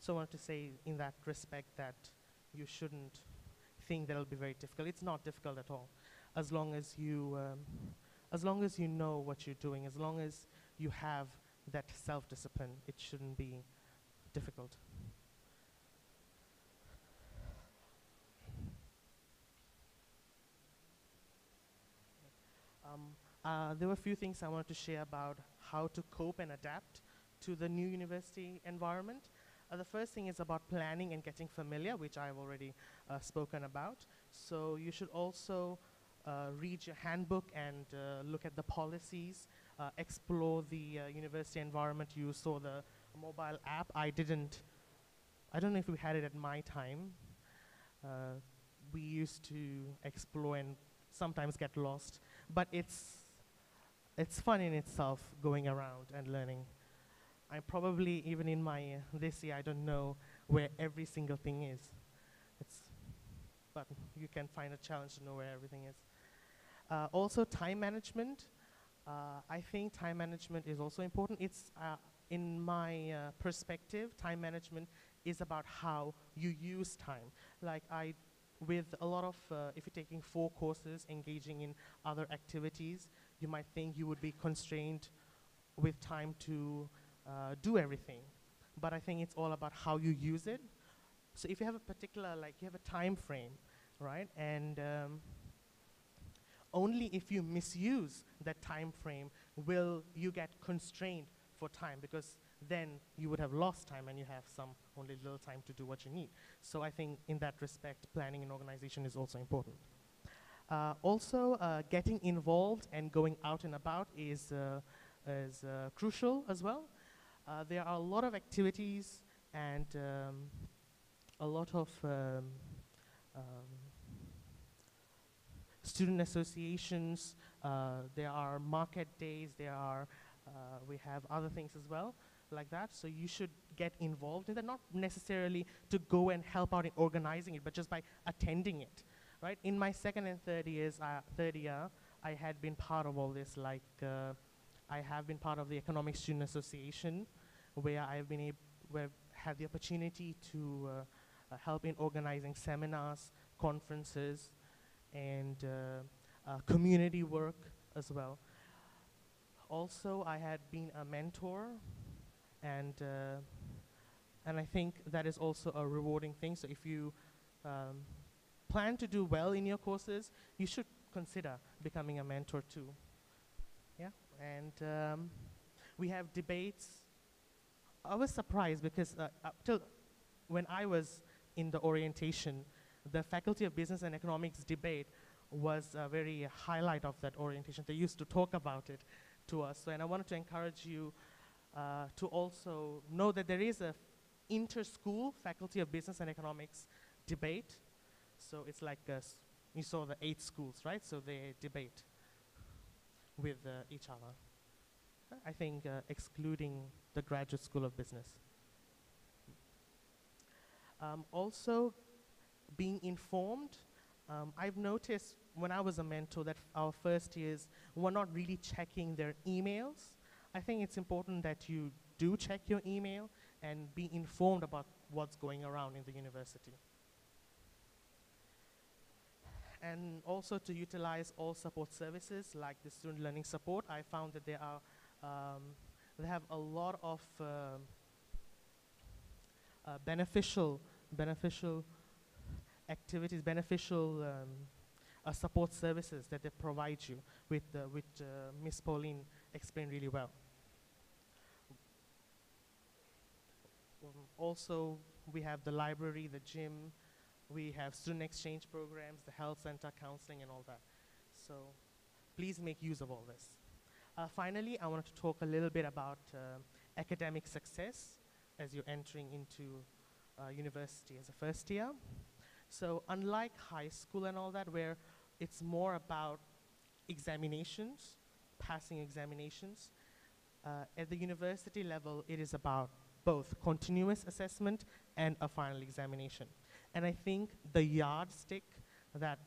I wanted to say in that respect that you shouldn't think that it'll be very difficult. It's not difficult at all, as long as you know what you're doing, as long as you have that self-discipline. It shouldn't be difficult. There were a few things I wanted to share about how to cope and adapt to the new university environment. The first thing is about planning and getting familiar, which I've already spoken about. So you should also read your handbook and look at the policies, explore the university environment. You saw the mobile app. I don't know if we had it at my time. We used to explore and sometimes get lost, but it's fun in itself going around and learning. I probably, even in my this year, I don't know where every single thing is. But you can find a challenge to know where everything is. Also, time management. I think time management is also important. It's, in my perspective, time management is about how you use time. Like with a lot of, if you're taking 4 courses, engaging in other activities, you might think you would be constrained with time to do everything. But I think it's all about how you use it. So if you have a particular, you have a time frame, right? And only if you misuse that time frame will you get constrained for time, because then you would have lost time and you have only little time to do what you need. So I think in that respect, planning and organization is also important. Also, getting involved and going out and about is crucial as well. There are a lot of activities and a lot of student associations. There are market days. We have other things as well like that. So you should get involved in that, not necessarily to go and help out in organizing it, but just by attending it, right? In my second and third year, I had been part of all this. I have been part of the Economic Student Association, where I've had the opportunity to help in organizing seminars, conferences, and community work as well. Also, I had been a mentor and I think that is also a rewarding thing. So if you plan to do well in your courses, you should consider becoming a mentor too. Yeah, and we have debates. I was surprised because up till when I was in the orientation, the Faculty of Business and Economics debate was a very highlight of that orientation. They used to talk about it to us. So, and I wanted to encourage you to also know that there is a inter-school Faculty of Business and Economics debate. So it's like you saw the 8 schools, right? So they debate with each other. I think excluding the Graduate School of Business. Also, being informed. I've noticed when I was a mentor that our first years were not really checking their emails. I think it's important that you do check your email and be informed about what's going around in the university. And also to utilize all support services like the student learning support. I found that there are they have a lot of beneficial activities, beneficial support services that they provide you with Miss Pauline explained really well. Also, we have the library, the gym, we have student exchange programs, the health center, counseling, and all that. So please make use of all this. Finally, I want to talk a little bit about academic success as you're entering into university as a first year. So unlike high school and all that, where it's more about examinations, passing examinations, at the university level, it is about both continuous assessment and a final examination. And I think the yardstick that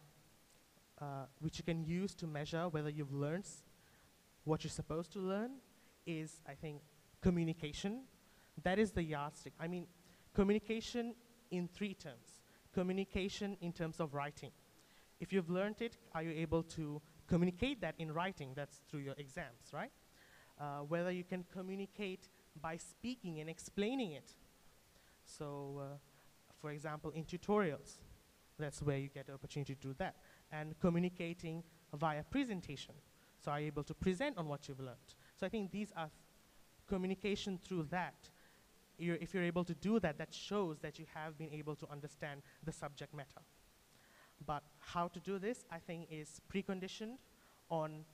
which you can use to measure whether you've learned what you're supposed to learn is, I think, communication. That is the yardstick. I mean, communication in 3 terms. Communication in terms of writing. If you've learned it, are you able to communicate that in writing? That's through your exams, right? Whether you can communicate by speaking and explaining it. So, for example, in tutorials, that's where you get the opportunity to do that. And communicating via presentation. So are you able to present on what you've learned? So I think these are communication through that. If you're able to do that, that shows that you have been able to understand the subject matter. But how to do this, I think, is preconditioned on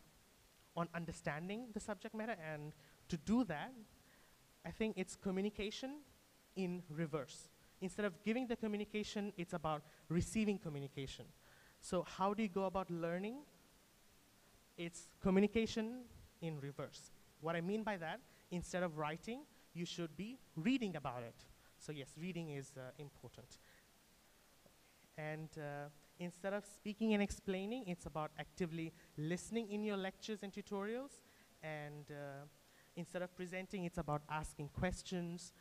understanding the subject matter. And to do that, I think it's communication in reverse. Instead of giving the communication, it's about receiving communication. So how do you go about learning? It's communication in reverse. What I mean by that, instead of writing, you should be reading about it. So yes, reading is important. And instead of speaking and explaining, it's about actively listening in your lectures and tutorials. And instead of presenting, it's about asking questions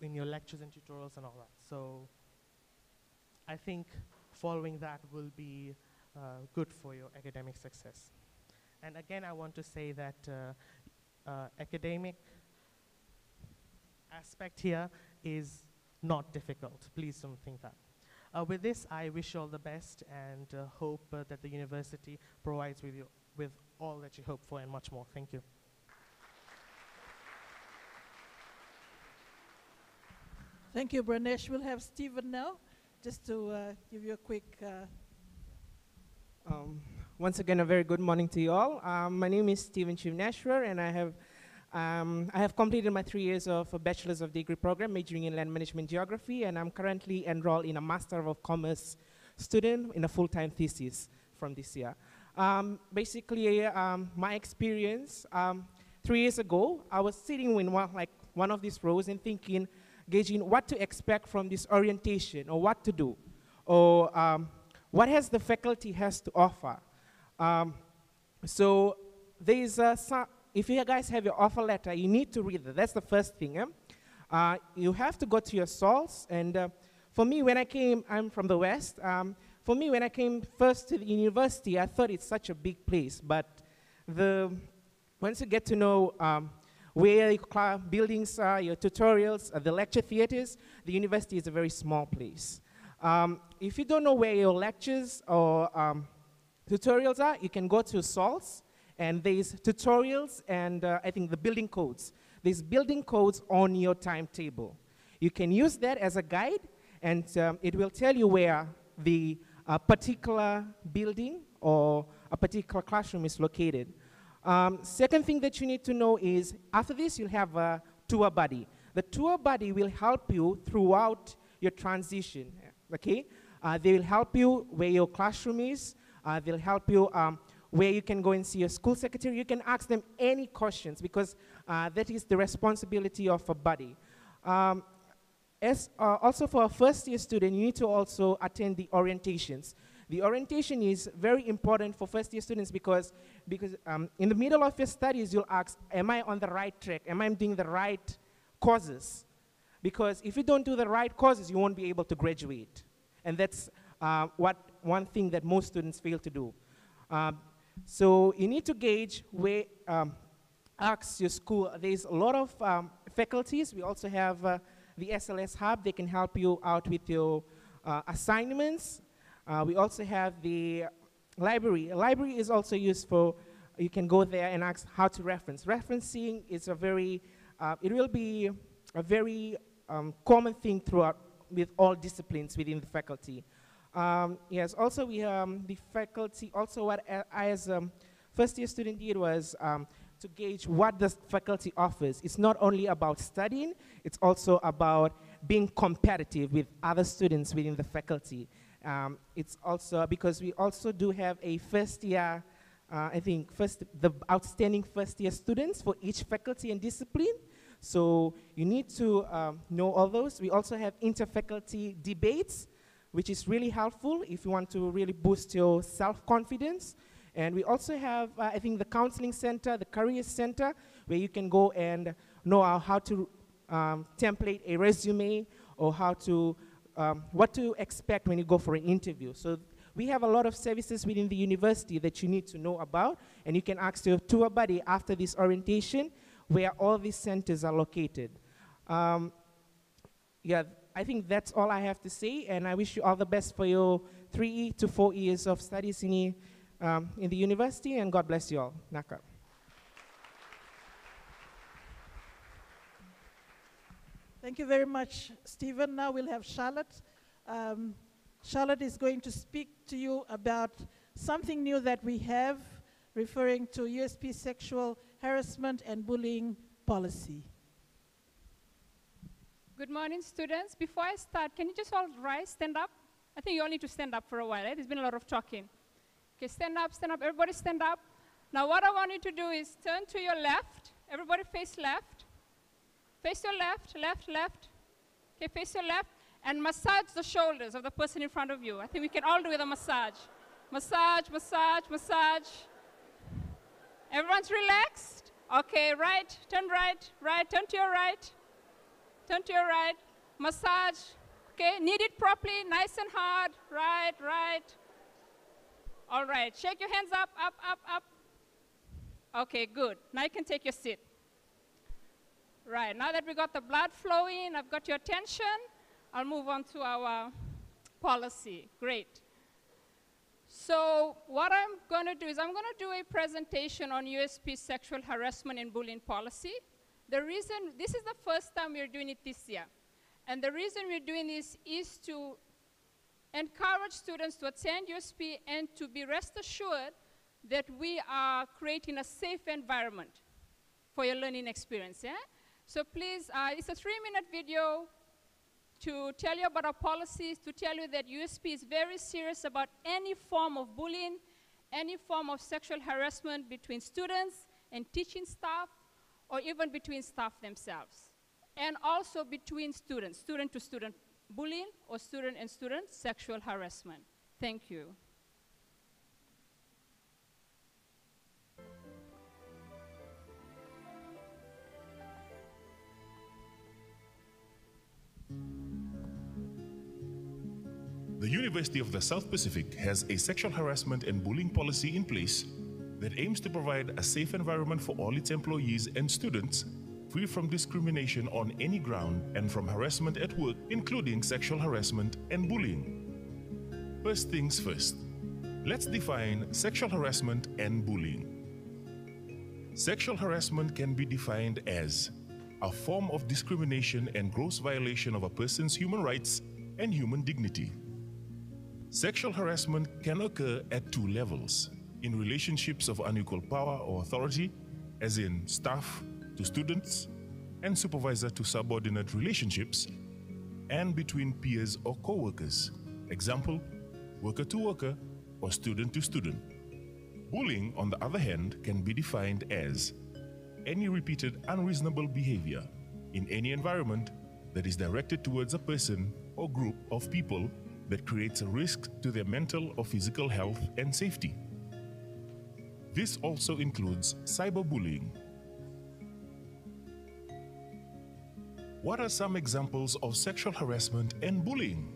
in your lectures and tutorials and all that. So I think following that will be good for your academic success. And again, I want to say that academic aspect here is not difficult. Please don't think that. With this, I wish you all the best and hope that the university provides with you with all that you hope for and much more. Thank you. Thank you, Branesh. We'll have Stephen now, just to give you a quick... Once again, a very good morning to you all. My name is Stephen Shivneshwar, and I have completed my 3 years of a Bachelor's of Degree program majoring in Land Management Geography, and I'm currently enrolled in a Master of Commerce student in a full-time thesis from this year. Basically, my experience, 3 years ago, I was sitting in one of these rows and thinking, gauging what to expect from this orientation, or what to do, or what has the faculty has to offer. So there is if you guys have your offer letter, you need to read it. That's the first thing. You have to go to your source. And for me, when I came, I'm from the West. For me, when I came first to the university, I thought it's such a big place. But once you get to know where your buildings are, your tutorials, the lecture theaters. The university is a very small place. If you don't know where your lectures or tutorials are, you can go to SOLS, and there's tutorials and I think the building codes. There's building codes on your timetable. You can use that as a guide, and it will tell you where the particular building or a particular classroom is located. Second thing that you need to know is, after this, you'll have a tour buddy. The tour buddy will help you throughout your transition, okay? They will help you where your classroom is. They'll help you where you can go and see your school secretary. You can ask them any questions, because that is the responsibility of a buddy. Also for a first-year student, you need to also attend the orientations. The orientation is very important for first-year students because in the middle of your studies, you'll ask, am I on the right track? Am I doing the right courses? Because if you don't do the right courses, you won't be able to graduate. And that's one thing that most students fail to do. So you need to gauge where, ask your school. There's a lot of faculties. We also have the SLS Hub. They can help you out with your assignments. We also have the library. A library is also useful. You can go there and ask how to reference. Referencing is a very, it will be a very common thing throughout with all disciplines within the faculty. Yes, also we the faculty, also what I as a first year student did was to gauge what the faculty offers. It's not only about studying, it's also about being competitive with other students within the faculty. It's also because we also do have a first year, I think the outstanding first year students for each faculty and discipline. So you need to know all those. We also have inter-faculty debates, which is really helpful if you want to really boost your self-confidence. And we also have, I think, the counseling center, the career center, where you can go and know how to template a resume or how to, what to expect when you go for an interview. So we have a lot of services within the university that you need to know about, and you can ask your tour buddy after this orientation where all these centers are located. Yeah, I think that's all I have to say, and I wish you all the best for your 3 to 4 years of studies in the university, and God bless you all. Naka. Thank you very much, Stephen. Now we'll have Charlotte. Charlotte is going to speak to you about something new that we have, referring to USP sexual harassment and bullying policy. Good morning, students. Before I start, can you just all rise, stand up? I think you all need to stand up for a while, right? There's been a lot of talking. Okay, stand up, everybody stand up. Now what I want you to do is turn to your left. Everybody face left. Face your left, left, left. Okay, face your left, and massage the shoulders of the person in front of you. I think we can all do with a massage. Massage, massage, massage. Everyone's relaxed? Okay, right, turn turn to your right. Turn to your right, massage, okay, knead it properly, nice and hard, right, right. All right, shake your hands up, up, up, up. Okay, good. Now you can take your seat. Right, now that we got the blood flowing, I've got your attention, I'll move on to our policy. Great. So what I'm going to do is I'm going to do a presentation on USP sexual harassment and bullying policy. The reason, this is the first time we're doing it this year. And the reason we're doing this is to encourage students to attend USP and to be rest assured that we are creating a safe environment for your learning experience. Yeah? So please, it's a 3-minute video to tell you about our policies, to tell you that USP is very serious about any form of bullying, any form of sexual harassment between students and teaching staff, or even between staff themselves, and also between students, student-to-student bullying, or student and student sexual harassment. Thank you. The University of the South Pacific has a sexual harassment and bullying policy in place that aims to provide a safe environment for all its employees and students free from discrimination on any ground and from harassment at work, including sexual harassment and bullying. First things first, let's define sexual harassment and bullying. Sexual harassment can be defined as a form of discrimination and gross violation of a person's human rights and human dignity. Sexual harassment can occur at two levels: in relationships of unequal power or authority, as in staff to students and supervisor to subordinate relationships, and between peers or co-workers, example, worker to worker or student to student. Bullying, on the other hand, can be defined as any repeated unreasonable behavior in any environment that is directed towards a person or group of people that creates a risk to their mental or physical health and safety. This also includes cyberbullying. What are some examples of sexual harassment and bullying?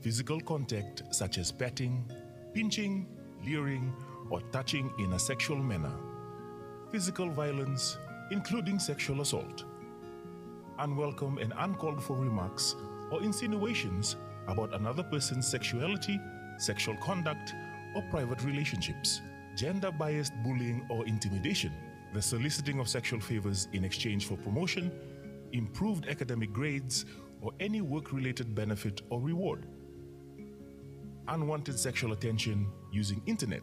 Physical contact such as patting, pinching, leering, or touching in a sexual manner. Physical violence, including sexual assault. Unwelcome and uncalled for remarks or insinuations about another person's sexuality, sexual conduct, or private relationships. Gender-biased bullying or intimidation, the soliciting of sexual favors in exchange for promotion, improved academic grades, or any work-related benefit or reward. Unwanted sexual attention using internet,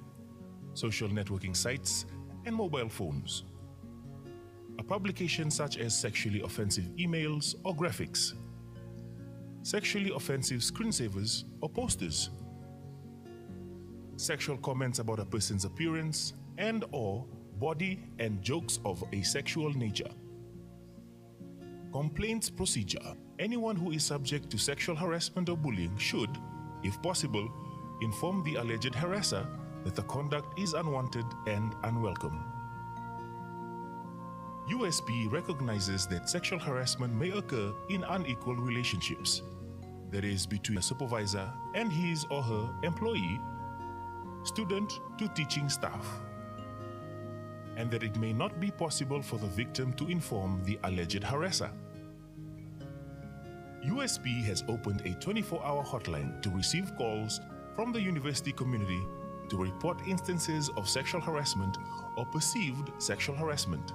social networking sites, and mobile phones. A publication such as sexually offensive emails or graphics. Sexually offensive screensavers or posters. Sexual comments about a person's appearance and/or body and jokes of a sexual nature. Complaints procedure. Anyone who is subject to sexual harassment or bullying should, if possible, inform the alleged harasser that the conduct is unwanted and unwelcome. USP recognizes that sexual harassment may occur in unequal relationships, that is, between a supervisor and his or her employee, student to teaching staff, and that it may not be possible for the victim to inform the alleged harasser. USP has opened a 24-hour hotline to receive calls from the university community to report instances of sexual harassment or perceived sexual harassment,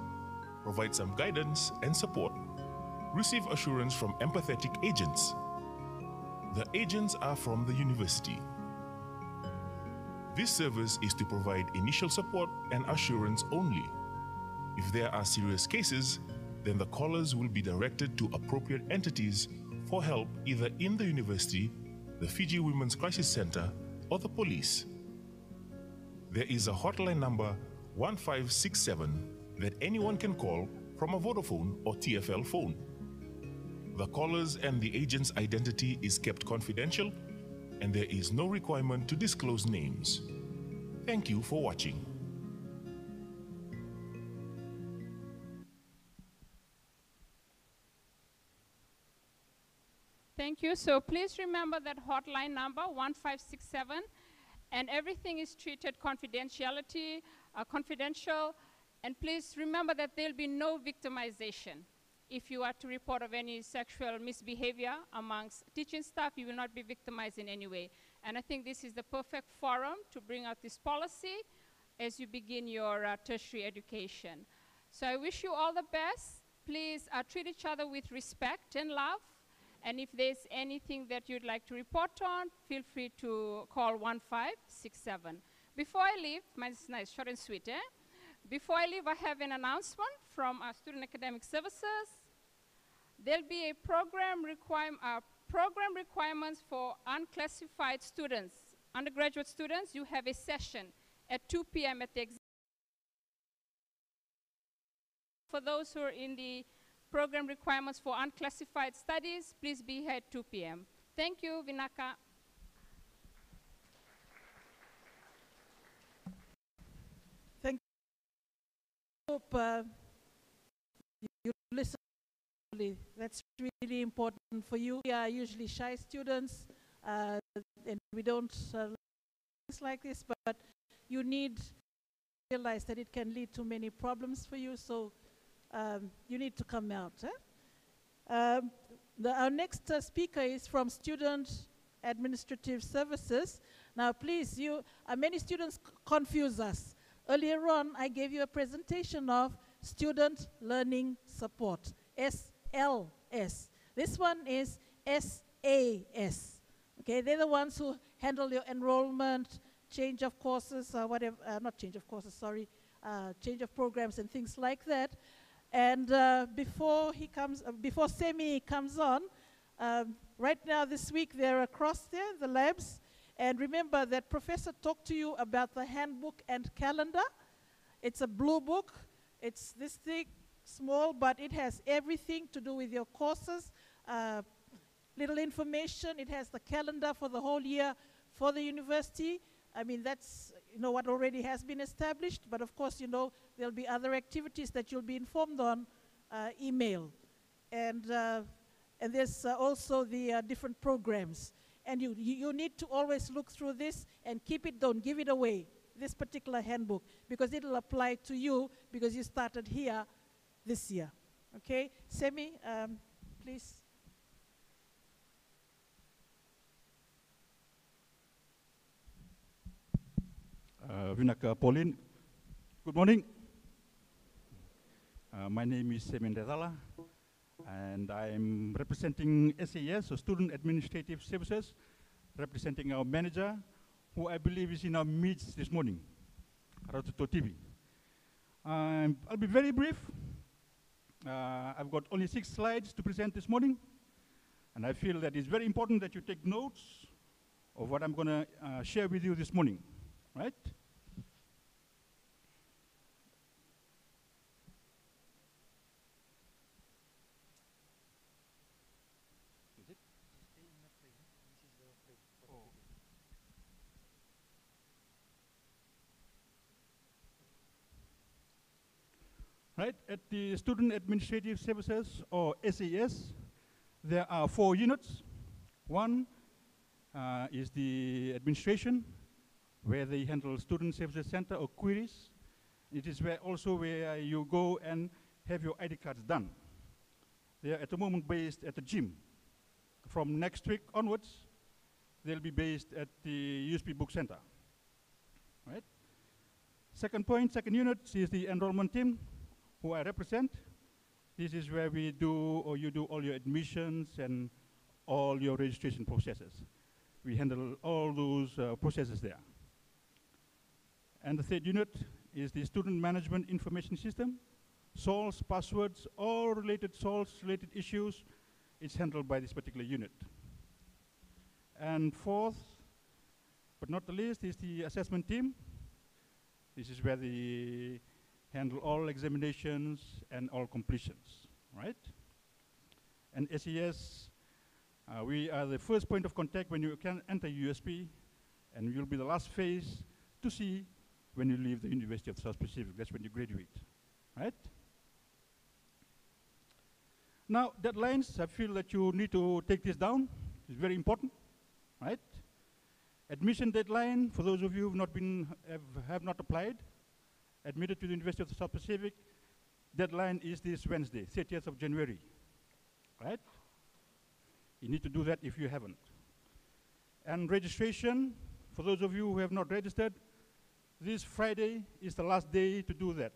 provide some guidance and support, receive assurance from empathetic agents. The agents are from the university. This service is to provide initial support and assurance only. If there are serious cases, then the callers will be directed to appropriate entities for help either in the university, the Fiji Women's Crisis Center, or the police. There is a hotline number 1567 that anyone can call from a Vodafone or TFL phone. The caller's and the agent's identity is kept confidential, and there is no requirement to disclose names. Thank you for watching. Thank you. So please remember that hotline number 1567, and everything is treated confidential. And please remember that there'll be no victimization. If you are to report of any sexual misbehavior amongst teaching staff, you will not be victimized in any way. And I think this is the perfect forum to bring out this policy as you begin your tertiary education. So I wish you all the best. Please treat each other with respect and love. And if there's anything that you'd like to report on, feel free to call 1567. Before I leave, mine's nice, short and sweet, eh? Before I leave, I have an announcement from our Student Academic Services. There'll be a program requirements for unclassified students. Undergraduate students, you have a session at 2 p.m. at the exam. For those who are in the program requirements for unclassified studies, please be here at 2 p.m. Thank you, Vinaka. Thank you. Hope you listen. That's really important for you. We are usually shy students, and we don't things like this, but you need to realize that it can lead to many problems for you. So you need to come out. Our next speaker is from Student Administrative Services. Now, please, many students confuse us. Earlier on, I gave you a presentation of Student Learning Support, SLS. This one is SAS. Okay, they're the ones who handle your enrollment, change of courses, whatever, not change of courses, sorry, change of programs and things like that. And before Semi comes on, right now this week they're across there, the labs. And remember that Professor talked to you about the handbook and calendar. It's a blue book. It's this thick, small, but it has everything to do with your courses. Little information. It has the calendar for the whole year for the university. I mean, that's what already has been established, but of course, there'll be other activities that you'll be informed on email. And there's also the different programs. And you need to always look through this and keep it, don't give it away, this particular handbook, because it'll apply to you because you started here this year. Okay? Semi, please. Vinaka Pauline, good morning. My name is Semin Rezala, and I'm representing SAS, so Student Administrative Services, representing our manager, who I believe is in our midst this morning, Ratoto TV. I'll be very brief. I've got only 6 slides to present this morning, and I feel that it's very important that you take notes of what I'm going to share with you this morning, right? Right, at the Student Administrative Services, or SAS, there are 4 units. One is the administration, where they handle Student Services Center or queries. It is also where you go and have your ID cards done. They are at the moment based at the gym. From next week onwards, they'll be based at the Usp Book Center. Right? Second unit is the enrollment team, who I represent. This is where you do all your admissions and all your registration processes. We handle all those processes there. And the third unit is the Student Management Information System. SOLs, passwords, all related SOLs-related issues, it's handled by this particular unit. And fourth, but not the least, is the assessment team. This is where they handle all examinations and all completions, right? And SES, we are the first point of contact when you can enter USP, and you'll be the last phase to see when you leave the University of South Pacific. That's when you graduate, right? Now, deadlines, I feel that you need to take this down. It's very important, right? Admission deadline, for those of you who have not applied, admitted to the University of the South Pacific, deadline is this Wednesday, 30th of January, right? You need to do that if you haven't. And registration, for those of you who have not registered, this Friday is the last day to do that,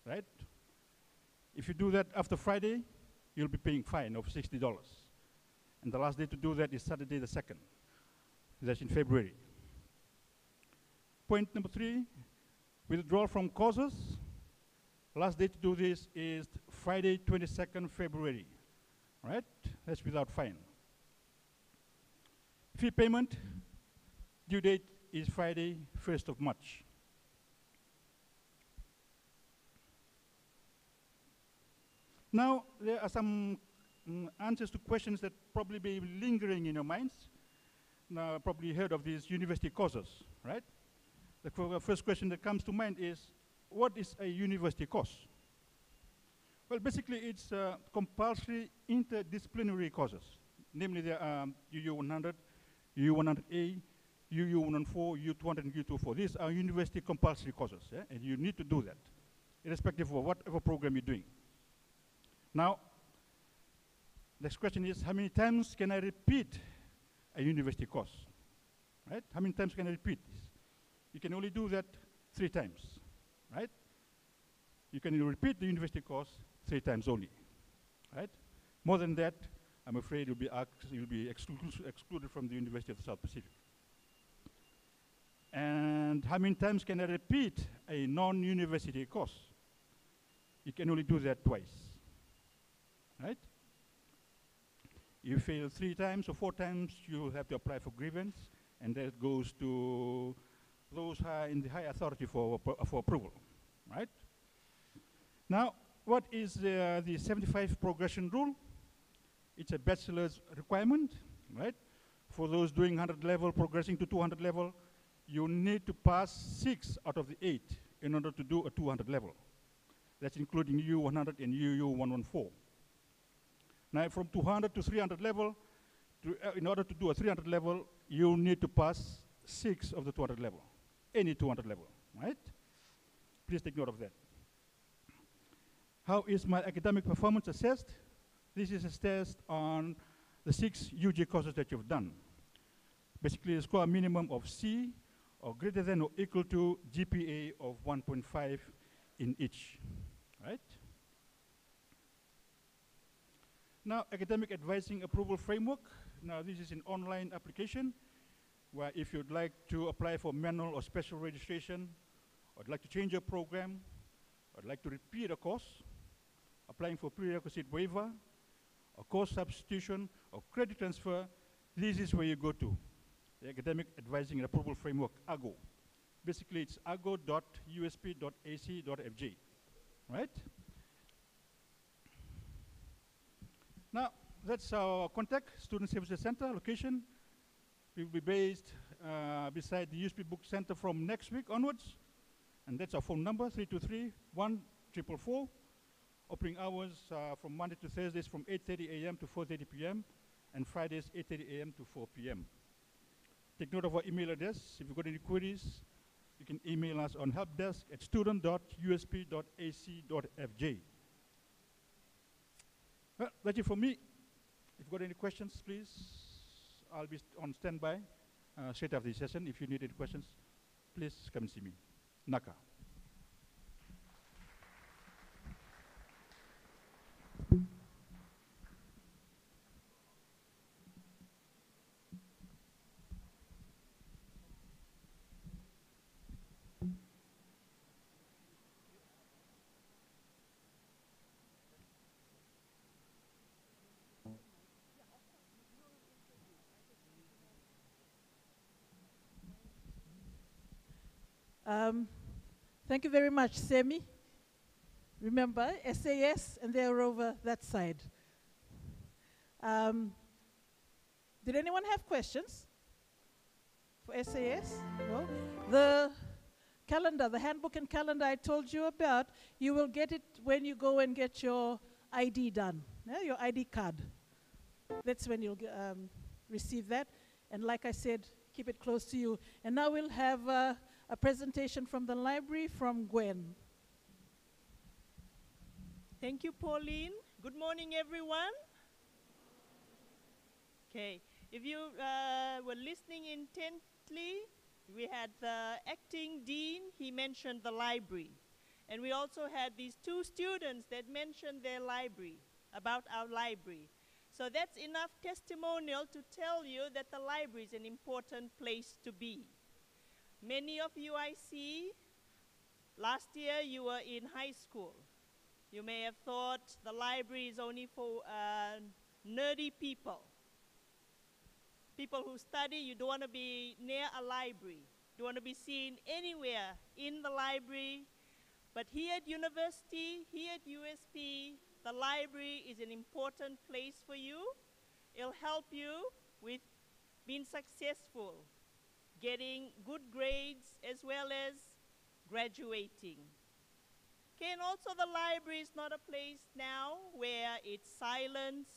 right? If you do that after Friday, you'll be paying fine of $60. And the last day to do that is Saturday the 2nd. That's in February. Point number 3, withdrawal from courses. Last day to do this is Friday, 22nd February, right? That's without fine. Fee payment, due date is Friday, 1st of March. Now, there are some answers to questions that probably be lingering in your minds. Now, probably heard of these university courses, right? The first question that comes to mind is, what is a university course? Well, basically, it's compulsory interdisciplinary courses. Namely, there are UU100, UU100A, UU104, U200, and U204. These are university compulsory courses, and you need to do that, irrespective of whatever program you're doing. Now, next question is, how many times can I repeat a university course? Right? How many times can I repeat this? You can only do that 3 times, right? You can repeat the university course 3 times only, right? More than that, I'm afraid you'll be excluded from the University of the South Pacific. And how many times can I repeat a non-university course? You can only do that twice, right? You fail 3 times or 4 times, you have to apply for grievance, and that goes to those in the high authority for approval, right? Now, what is the 75 progression rule? It's a bachelor's requirement, right? For those doing 100 level, progressing to 200 level, you need to pass 6 out of the 8 in order to do a 200 level. That's including U100 and UU114. Now, from 200 to 300 level, in order to do a 300 level, you need to pass 6 of the 200 level, any 200 level, right? Please take note of that. How is my academic performance assessed? This is assessed on the 6 UG courses that you've done. Basically, score a minimum of C or greater than or equal to GPA of 1.5 in each, right? Now, academic advising approval framework. Now, this is an online application where if you'd like to apply for manual or special registration, or would like to change your program, or would like to repeat a course, applying for prerequisite waiver, or course substitution, or credit transfer, this is where you go to, the Academic Advising and Approval Framework, AGO. Basically, it's ago.usp.ac.fj, right? Now, that's our contact, Student Services Center location. We'll be based beside the USP Book Center from next week onwards. And that's our phone number, 323-1444. Opening hours from Monday to Thursdays from 8:30 a.m. to 4:30 p.m. and Fridays 8:30 a.m. to 4 p.m. Take note of our email address. If you've got any queries, you can email us on helpdesk@student.usp.ac.fj. Well, that's it for me. If you've got any questions, please, I'll be on standby straight after the session. If you need any questions, please come and see me. Naka. Thank you very much, Semi. Remember, SAS, and they're over that side. Did anyone have questions for SAS? No? The calendar, the handbook and calendar I told you about, you will get it when you go and get your ID done, your ID card. That's when you'll receive that. And like I said, keep it close to you. And now we'll have a presentation from the library from Gwen. Thank you, Pauline. Good morning, everyone. Okay, if you were listening intently, we had the acting dean, he mentioned the library. And we also had these 2 students that mentioned their library, about our library. So that's enough testimonial to tell you that the library is an important place to be. Many of you I see, last year you were in high school. You may have thought the library is only for nerdy people. People who study, you don't want to be near a library. You don't want to be seen anywhere in the library. But here at university, here at USP, the library is an important place for you. It'll help you with being successful, getting good grades, as well as graduating. Okay, and also the library is not a place now where it's silence,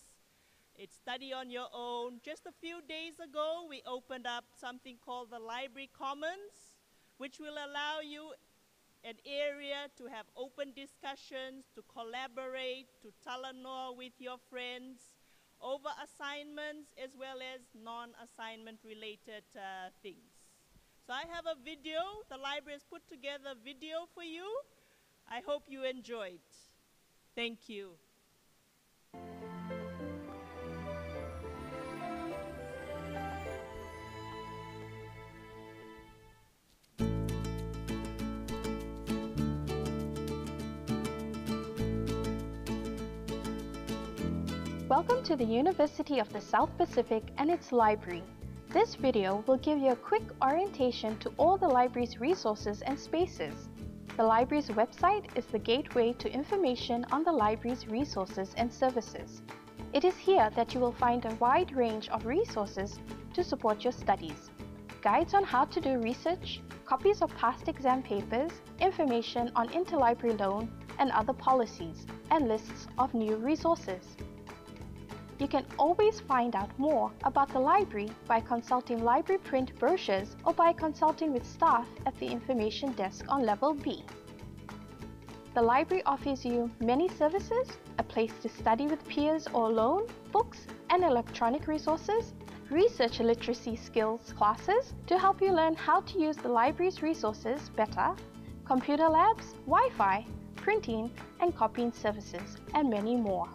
it's study on your own. Just a few days ago, we opened up something called the Library Commons, which will allow you an area to have open discussions, to collaborate, to talanoa with your friends over assignments as well as non-assignment related things. So I have a video, the library has put together a video for you. I hope you enjoy it. Thank you. Welcome to the University of the South Pacific and its library. This video will give you a quick orientation to all the library's resources and spaces. The library's website is the gateway to information on the library's resources and services. It is here that you will find a wide range of resources to support your studies. Guides on how to do research, copies of past exam papers, information on interlibrary loan and other policies, and lists of new resources. You can always find out more about the library by consulting library print brochures or by consulting with staff at the information desk on level B. The library offers you many services, a place to study with peers or alone, books and electronic resources, research literacy skills classes to help you learn how to use the library's resources better, computer labs, Wi-Fi, printing and copying services, and many more.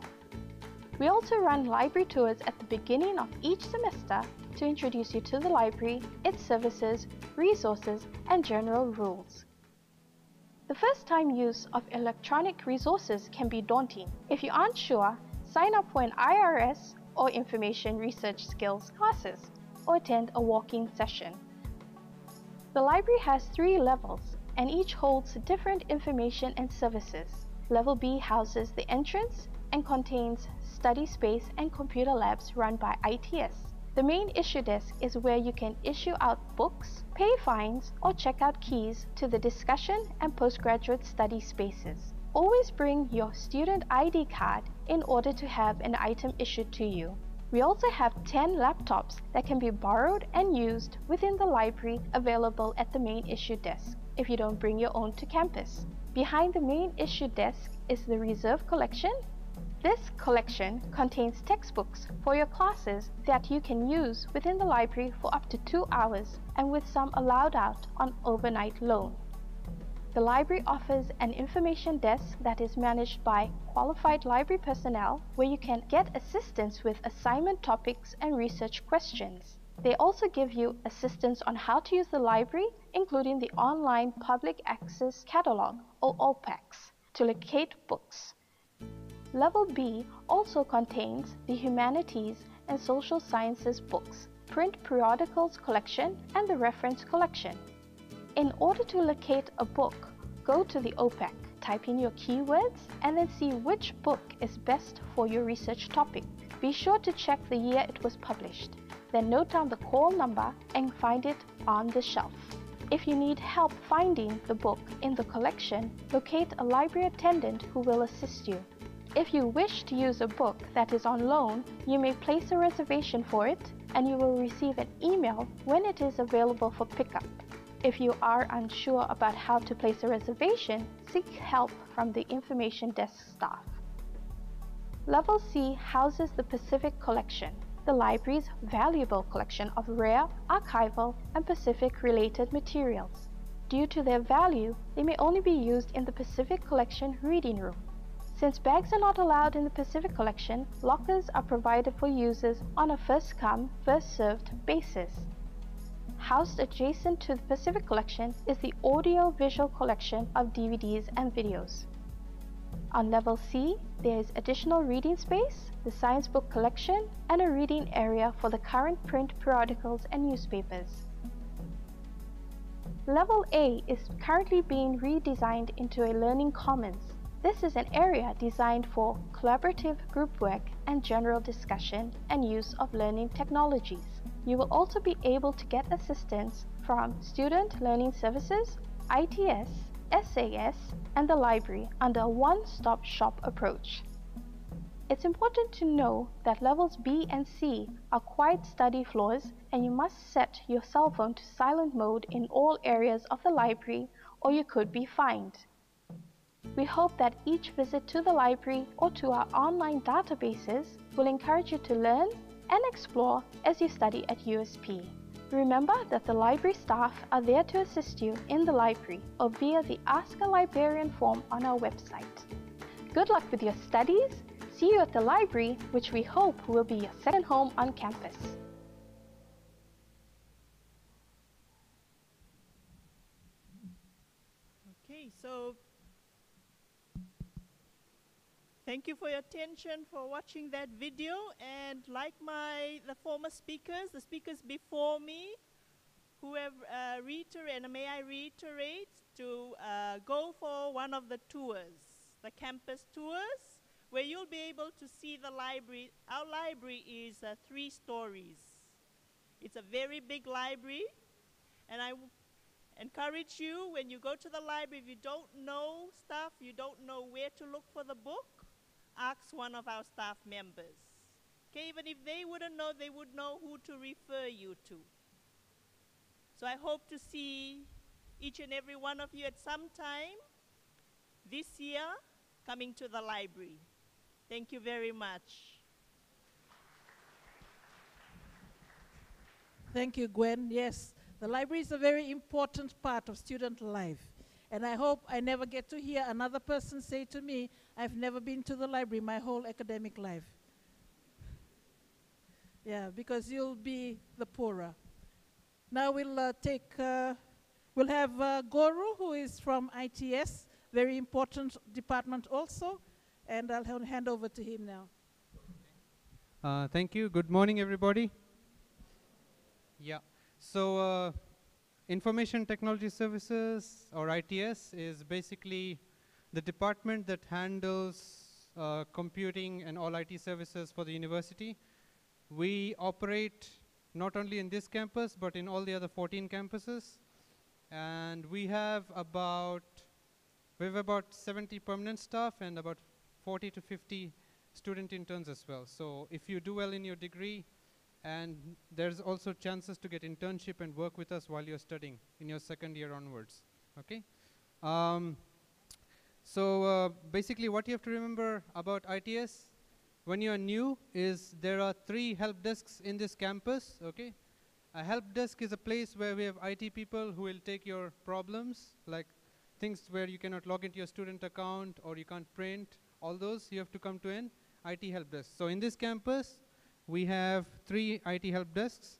We also run library tours at the beginning of each semester to introduce you to the library, its services, resources, and general rules. The first-time use of electronic resources can be daunting. If you aren't sure, sign up for an IRS or Information Research Skills classes, or attend a walk-in session. The library has 3 levels, and each holds different information and services. Level B houses the entrance and contains study space and computer labs run by I.T.S. The main issue desk is where you can issue out books, pay fines, or check out keys to the discussion and postgraduate study spaces. Always bring your student ID card in order to have an item issued to you. We also have 10 laptops that can be borrowed and used within the library available at the main issue desk if you don't bring your own to campus. Behind the main issue desk is the reserve collection. This collection contains textbooks for your classes that you can use within the library for up to 2 hours and with some allowed out on overnight loan. The library offers an information desk that is managed by qualified library personnel where you can get assistance with assignment topics and research questions. They also give you assistance on how to use the library, including the online public access catalog or AUSPAC to locate books. Level B also contains the Humanities and Social Sciences books, print periodicals collection, and the reference collection. In order to locate a book, go to the AUSPAC, type in your keywords, and then see which book is best for your research topic. Be sure to check the year it was published, then note down the call number and find it on the shelf. If you need help finding the book in the collection, locate a library attendant who will assist you. If you wish to use a book that is on loan, you may place a reservation for it and you will receive an email when it is available for pickup. If you are unsure about how to place a reservation, seek help from the information desk staff. Level C houses the Pacific Collection, the library's valuable collection of rare, archival, and Pacific-related materials. Due to their value, they may only be used in the Pacific Collection reading room. Since bags are not allowed in the Pacific Collection, lockers are provided for users on a first-come, first-served basis. Housed adjacent to the Pacific Collection is the audio-visual collection of DVDs and videos. On level C, there is additional reading space, the science book collection, and a reading area for the current print periodicals and newspapers. Level A is currently being redesigned into a learning commons. This is an area designed for collaborative group work and general discussion and use of learning technologies. You will also be able to get assistance from Student Learning Services, I.T.S, SAS, and the library under a one-stop shop approach. It's important to know that levels B and C are quiet study floors and you must set your cell phone to silent mode in all areas of the library or you could be fined. We hope that each visit to the library or to our online databases will encourage you to learn and explore as you study at USP. Remember that the library staff are there to assist you in the library or via the Ask a Librarian form on our website. Good luck with your studies. See you at the library, which we hope will be your second home on campus. Okay, so thank you for your attention for watching that video, and like the former speakers, the speakers before me, who have reiterated, and may I reiterate, to go for one of the tours, the campus tours, where you'll be able to see the library. Our library is 3 stories. It's a very big library, and I encourage you, when you go to the library, if you don't know stuff, you don't know where to look for the book, ask one of our staff members. Okay, even if they wouldn't know, they would know who to refer you to. So I hope to see each and every one of you at some time this year coming to the library. Thank you very much. Thank you, Gwen. Yes, the library is a very important part of student life. And I hope I never get to hear another person say to me, I've never been to the library my whole academic life. Yeah, because you'll be the poorer. Now we'll have Guru, who is from I.T.S, very important department also, and I'll hand over to him now. Thank you. Good morning, everybody. Yeah. So Information Technology Services, or I.T.S, is basically the department that handles computing and all IT services for the university. We operate not only in this campus, but in all the other 14 campuses. And we have about 70 permanent staff and about 40 to 50 student interns as well. So if you do well in your degree, and there's also chances to get internship and work with us while you're studying in your second year onwards, okay? Basically what you have to remember about I.T.S when you're new is there are 3 help desks in this campus, okay? A help desk is a place where we have IT people who will take your problems, like things where you cannot log into your student account or you can't print, all those you have to come to an IT help desk. So in this campus, we have 3 IT help desks.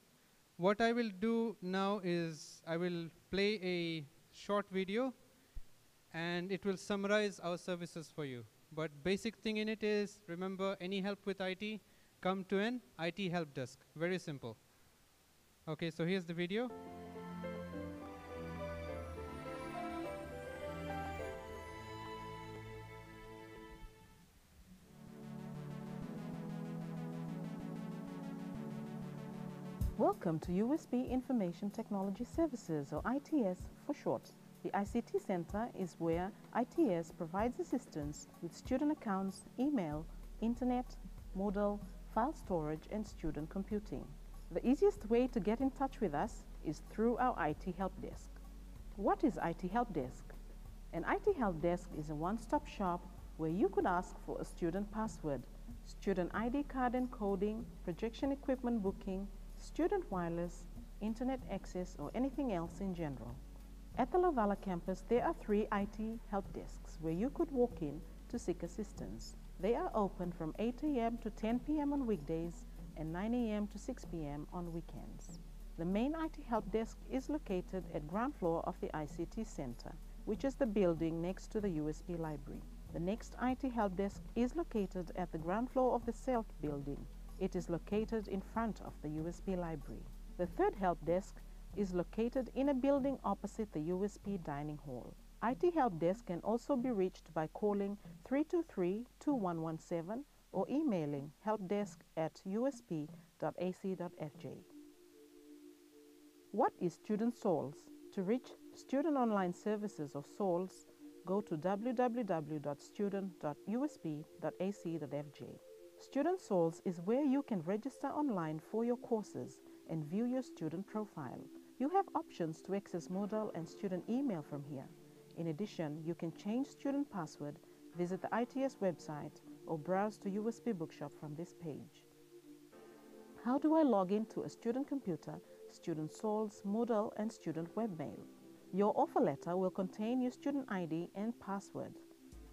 What I will do now is I will play a short video and it will summarize our services for you. But basic thing in it is, remember, any help with IT, come to an IT help desk. Very simple. Okay, so here's the video. Welcome to USB Information Technology Services, or I.T.S for short. The ICT Center is where I.T.S provides assistance with student accounts, email, internet, Moodle, file storage, and student computing. The easiest way to get in touch with us is through our IT Help Desk. What is IT Help Desk? An IT Help Desk is a one-stop shop where you could ask for a student password, student ID card encoding, projection equipment booking, student wireless, internet access, or anything else in general. At the Lavala campus, there are 3 IT help desks where you could walk in to seek assistance. They are open from 8 a.m. to 10 p.m. on weekdays and 9 a.m. to 6 p.m. on weekends. The main IT help desk is located at ground floor of the ICT Center, which is the building next to the USP Library. The next IT help desk is located at the ground floor of the South building. It is located in front of the USP Library. The third help desk is located in a building opposite the USP Dining Hall. IT Help Desk can also be reached by calling 323-2117 or emailing helpdesk@usp.ac.fj. What is Student SOLS? To reach Student Online Services or SOLS, go to www.student.usp.ac.fj. Student SOLS is where you can register online for your courses and view your student profile. You have options to access Moodle and student email from here. In addition, you can change student password, visit the ITS website, or browse to USB Bookshop from this page. How do I log into a student computer, student SOLS, Moodle, and student webmail? Your offer letter will contain your student ID and password.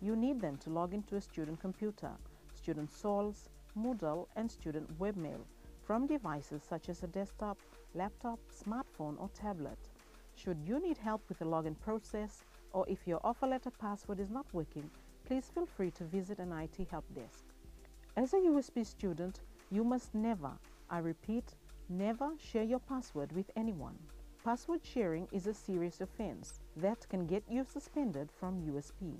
You need them to log into a student computer, student SOLS, Moodle, and student webmail from devices such as a desktop, laptop, smartphone, or tablet. Should you need help with the login process, or if your offer letter password is not working, please feel free to visit an IT help desk. As a USP student, you must never, I repeat, never share your password with anyone. Password sharing is a serious offense that can get you suspended from USP.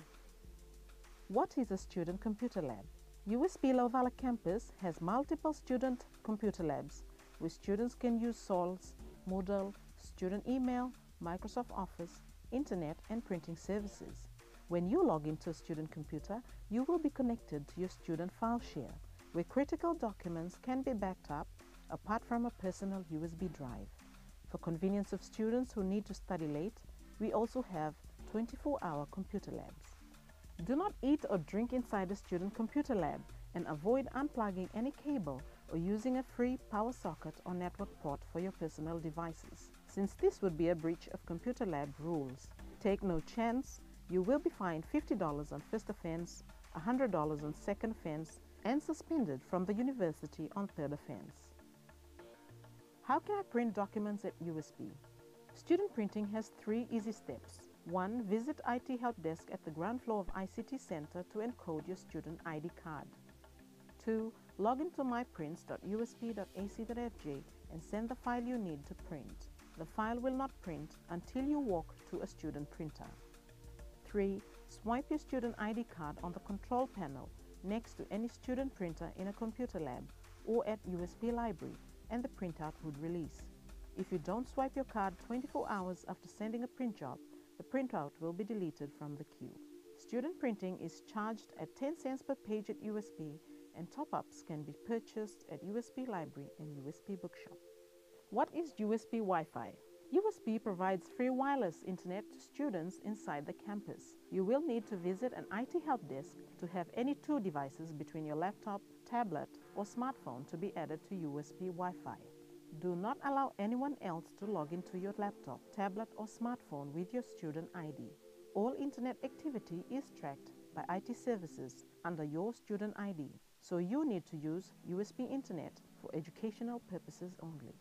What is a student computer lab? USP Lovala campus has multiple student computer labs where students can use SOLS, Moodle, student email, Microsoft Office, internet, and printing services. When you log into a student computer, you will be connected to your student file share, where critical documents can be backed up apart from a personal USB drive. For convenience of students who need to study late, we also have 24-hour computer labs. Do not eat or drink inside a student computer lab, and avoid unplugging any cable or using a free power socket or network port for your personal devices, since this would be a breach of computer lab rules. Take no chance. You will be fined $50 on first offense, $100 on second offense, and suspended from the university on third offense. How can I print documents at USP? Student printing has 3 easy steps. 1. Visit IT help desk at the ground floor of ICT Center to encode your student ID card. 2. Log into myprints.usp.ac.fj and send the file you need to print. The file will not print until you walk to a student printer. 3. Swipe your student ID card on the control panel next to any student printer in a computer lab or at USP Library, and the printout would release. If you don't swipe your card 24 hours after sending a print job, the printout will be deleted from the queue. Student printing is charged at 10 cents per page at USP, and top-ups can be purchased at USP Library and USP Bookshop. What is USP Wi-Fi? USP provides free wireless internet to students inside the campus. You will need to visit an IT help desk to have any 2 devices between your laptop, tablet, or smartphone to be added to USP Wi-Fi. Do not allow anyone else to log into your laptop, tablet, or smartphone with your student ID. All internet activity is tracked by IT services under your student ID, so you need to use USP Internet for educational purposes only.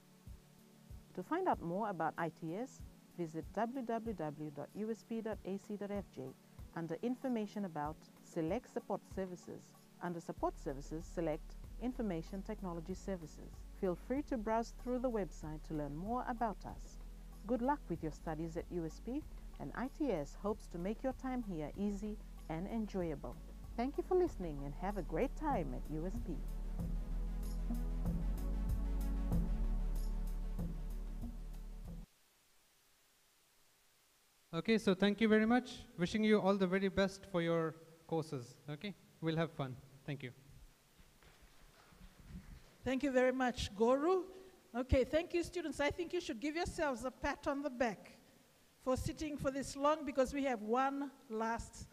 To find out more about ITS, visit www.usp.ac.fj. Under Information About, select Support Services. Under Support Services, select Information Technology Services. Feel free to browse through the website to learn more about us. Good luck with your studies at USP, and ITS hopes to make your time here easy and enjoyable. Thank you for listening, and have a great time at USP. Okay, so thank you very much. Wishing you all the very best for your courses. Okay, we'll have fun. Thank you. Thank you very much, Goru. Okay, thank you, students. I think you should give yourselves a pat on the back for sitting for this long, because we have one last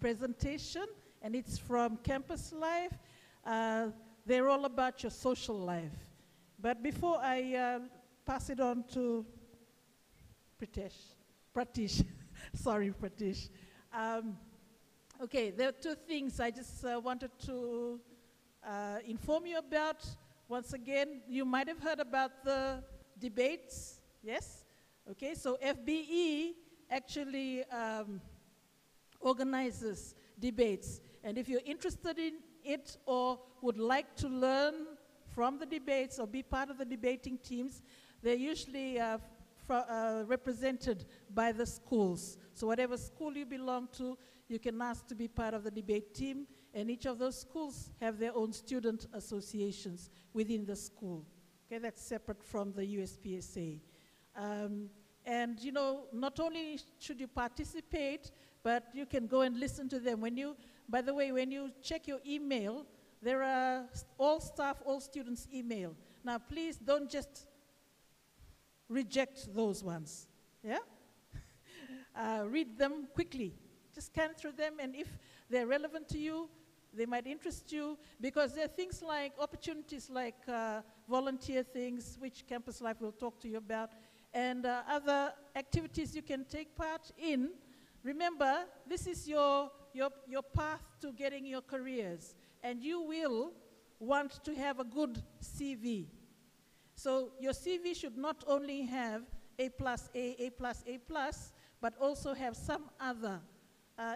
presentation, and it's from Campus Life. They're all about your social life. But before I pass it on to Pratish, sorry, Pratish. Okay, there are 2 things I just wanted to inform you about. Once again, you might have heard about the debates, yes? Okay, so FBE actually organizes debates. And if you're interested in it or would like to learn from the debates or be part of the debating teams, they're usually represented by the schools. So whatever school you belong to, you can ask to be part of the debate team, and each of those schools have their own student associations within the school. Okay, that's separate from the USPSA. And you know, not only should you participate, but you can go and listen to them. By the way, when you check your email, there are all staff, all students' email. Now, please don't just reject those ones, yeah? read them quickly. Just scan through them, and if they're relevant to you, they might interest you, because there are things like opportunities like volunteer things, which Campus Life will talk to you about, and other activities you can take part in. Remember, this is your path to getting your careers, and you will want to have a good CV. So your CV should not only have A+, but also have some other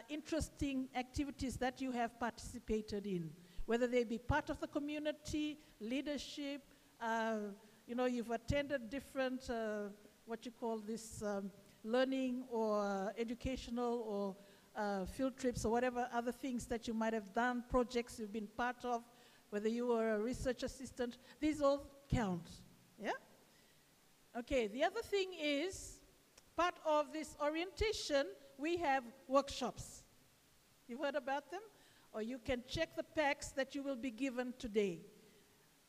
interesting activities that you have participated in, whether they be part of the community, leadership, you've attended different, what you call this, learning or educational or field trips or whatever other things that you might have done, projects you've been part of, whether you were a research assistant, these all count, yeah? Okay, the other thing is, part of this orientation, we have workshops. You've heard about them? Or you can check the packs that you will be given today.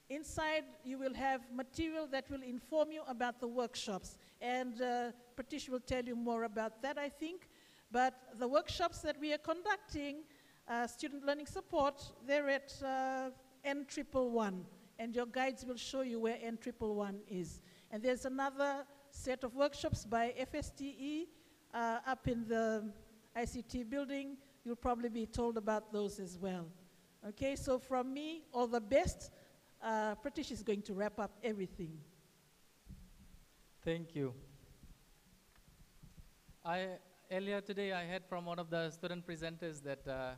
Inside, you will have material that will inform you about the workshops. And Pratish will tell you more about that, I think. But the workshops that we are conducting, student learning support, they're at N111. And your guides will show you where N111 is. And there's another set of workshops by FSTE up in the ICT building. You'll probably be told about those as well. Okay, so from me, all the best. Pratish is going to wrap up everything. Thank you. Earlier today, I heard from one of the student presenters that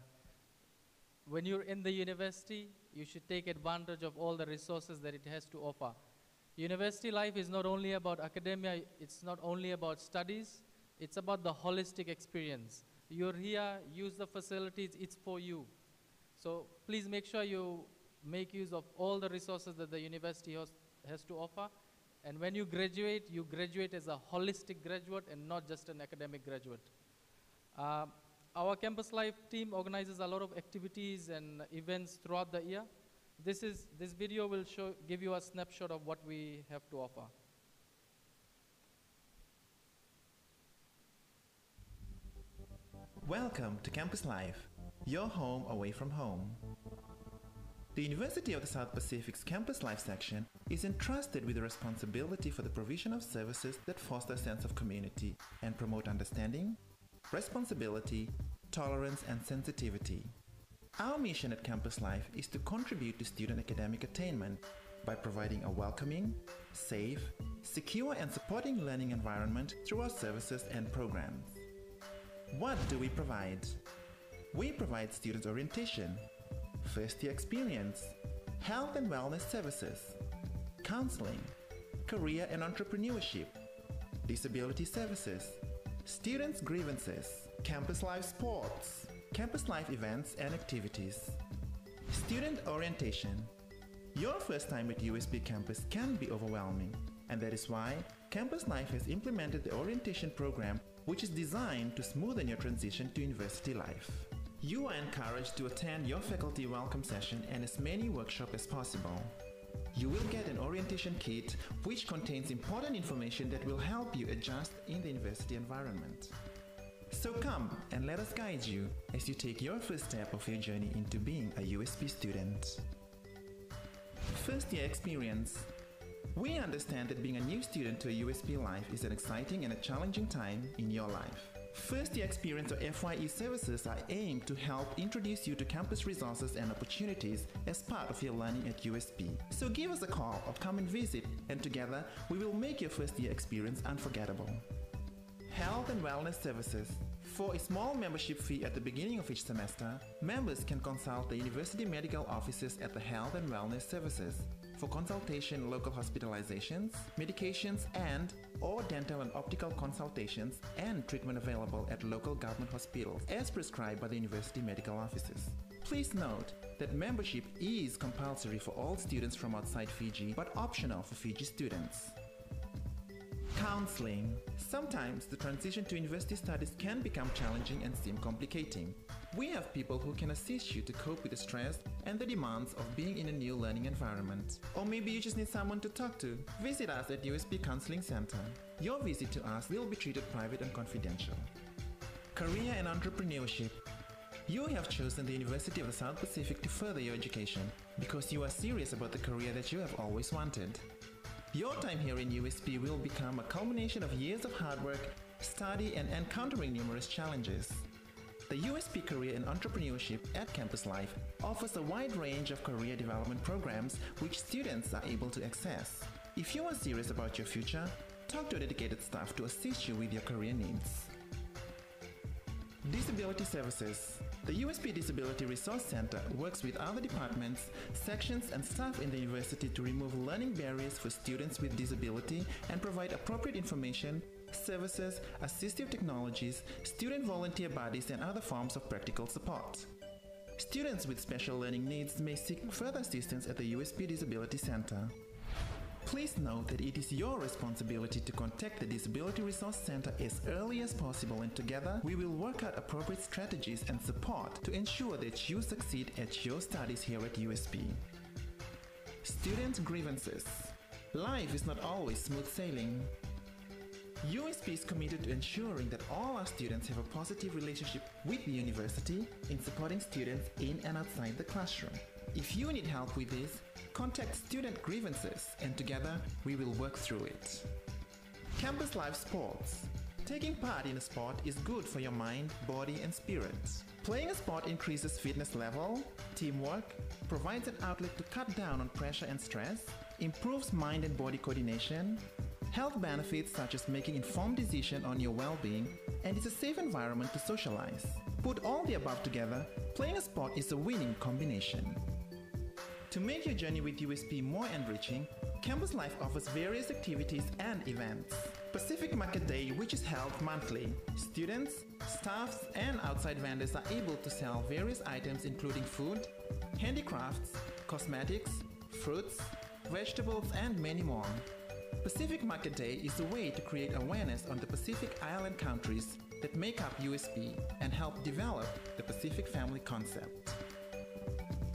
when you're in the university, you should take advantage of all the resources that it has to offer. University life is not only about academia, it's not only about studies, it's about the holistic experience. You're here, use the facilities, it's for you. So please make sure you make use of all the resources that the university has to offer. And when you graduate as a holistic graduate and not just an academic graduate. Our Campus Life team organizes a lot of activities and events throughout the year. This video will give you a snapshot of what we have to offer. Welcome to Campus Life, your home away from home. The University of the South Pacific's Campus Life section is entrusted with the responsibility for the provision of services that foster a sense of community and promote understanding, responsibility, tolerance, and sensitivity. Our mission at Campus Life is to contribute to student academic attainment by providing a welcoming, safe, secure, and supporting learning environment through our services and programs. What do we provide? We provide student orientation, first-year experience, health and wellness services, counseling, career and entrepreneurship, disability services, students' grievances, Campus Life sports, Campus Life events and activities, student orientation. Your first time at USB campus can be overwhelming, and that is why Campus Life has implemented the orientation program, which is designed to smoothen your transition to university life. You are encouraged to attend your faculty welcome session and as many workshops as possible. You will get an orientation kit which contains important information that will help you adjust in the university environment. So come and let us guide you as you take your first step of your journey into being a USP student. First year experience. We understand that being a new student to a USP life is an exciting and a challenging time in your life. First year experience or FYE services are aimed to help introduce you to campus resources and opportunities as part of your learning at USP. So give us a call or come and visit, and together we will make your first year experience unforgettable. Health and wellness services. For a small membership fee at the beginning of each semester, members can consult the university medical offices at the Health and Wellness Services for consultation, local hospitalizations, medications, or dental and optical consultations and treatment available at local government hospitals as prescribed by the university medical offices. Please note that membership is compulsory for all students from outside Fiji but optional for Fiji students. Counseling. Sometimes the transition to university studies can become challenging and seem complicating. We have people who can assist you to cope with the stress and the demands of being in a new learning environment. Or maybe you just need someone to talk to. Visit us at USP Counseling Center. Your visit to us will be treated private and confidential. Career and entrepreneurship. You have chosen the University of the South Pacific to further your education because you are serious about the career that you have always wanted. Your time here in USP will become a culmination of years of hard work, study, and encountering numerous challenges. The USP Career and Entrepreneurship at Campus Life offers a wide range of career development programs which students are able to access. If you are serious about your future, talk to dedicated staff to assist you with your career needs. Disability Services. The USP Disability Resource Center works with other departments, sections, and staff in the university to remove learning barriers for students with disability and provide appropriate information, services, assistive technologies, student volunteer bodies, and other forms of practical support. Students with special learning needs may seek further assistance at the USP Disability Center. Please note that it is your responsibility to contact the Disability Resource Center as early as possible, and together we will work out appropriate strategies and support to ensure that you succeed at your studies here at USP. Student grievances. Life is not always smooth sailing. USP is committed to ensuring that all our students have a positive relationship with the university in supporting students in and outside the classroom. If you need help with this, contact Student Grievances, and together we will work through it. Campus Life Sports. Taking part in a sport is good for your mind, body, and spirit. Playing a sport increases fitness level, teamwork, provides an outlet to cut down on pressure and stress, improves mind and body coordination, health benefits such as making informed decisions on your well-being, and is a safe environment to socialize. Put all the above together, playing a sport is a winning combination. To make your journey with USP more enriching, Campus Life offers various activities and events. Pacific Market Day, which is held monthly. Students, staffs, and outside vendors are able to sell various items including food, handicrafts, cosmetics, fruits, vegetables, and many more. Pacific Market Day is a way to create awareness on the Pacific Island countries that make up USP and help develop the Pacific Family concept.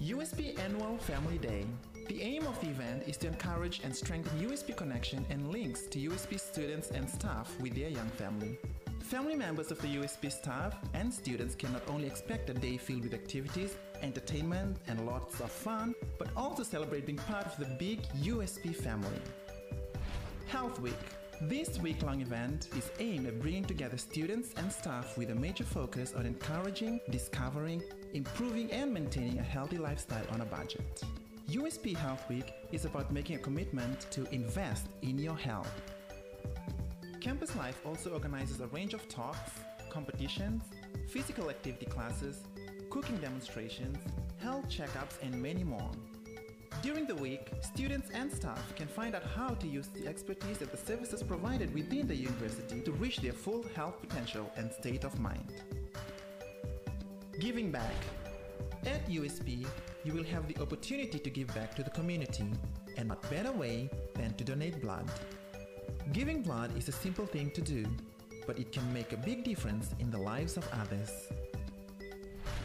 USP Annual Family Day. The aim of the event is to encourage and strengthen USP connection and links to USP students and staff with their young family. Family members of the USP staff and students can not only expect a day filled with activities, entertainment, and lots of fun, but also celebrate being part of the big USP family. Health Week. This week-long event is aimed at bringing together students and staff with a major focus on encouraging, discovering, improving, and maintaining a healthy lifestyle on a budget. USP Health Week is about making a commitment to invest in your health. Campus Life also organizes a range of talks, competitions, physical activity classes, cooking demonstrations, health checkups, and many more. During the week, students and staff can find out how to use the expertise and the services provided within the university to reach their full health potential and state of mind. Giving back. At USP, you will have the opportunity to give back to the community, and what better way than to donate blood. Giving blood is a simple thing to do, but it can make a big difference in the lives of others.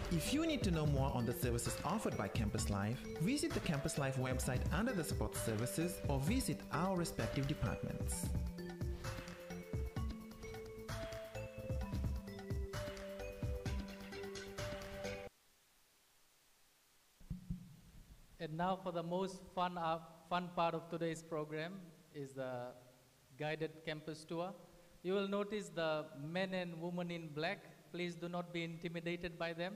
If you need to know more on the services offered by Campus Life, visit the Campus Life website under the support services or visit our respective departments. And now for the most fun part of today's program is the guided campus tour. You will notice the men and women in black. Please do not be intimidated by them.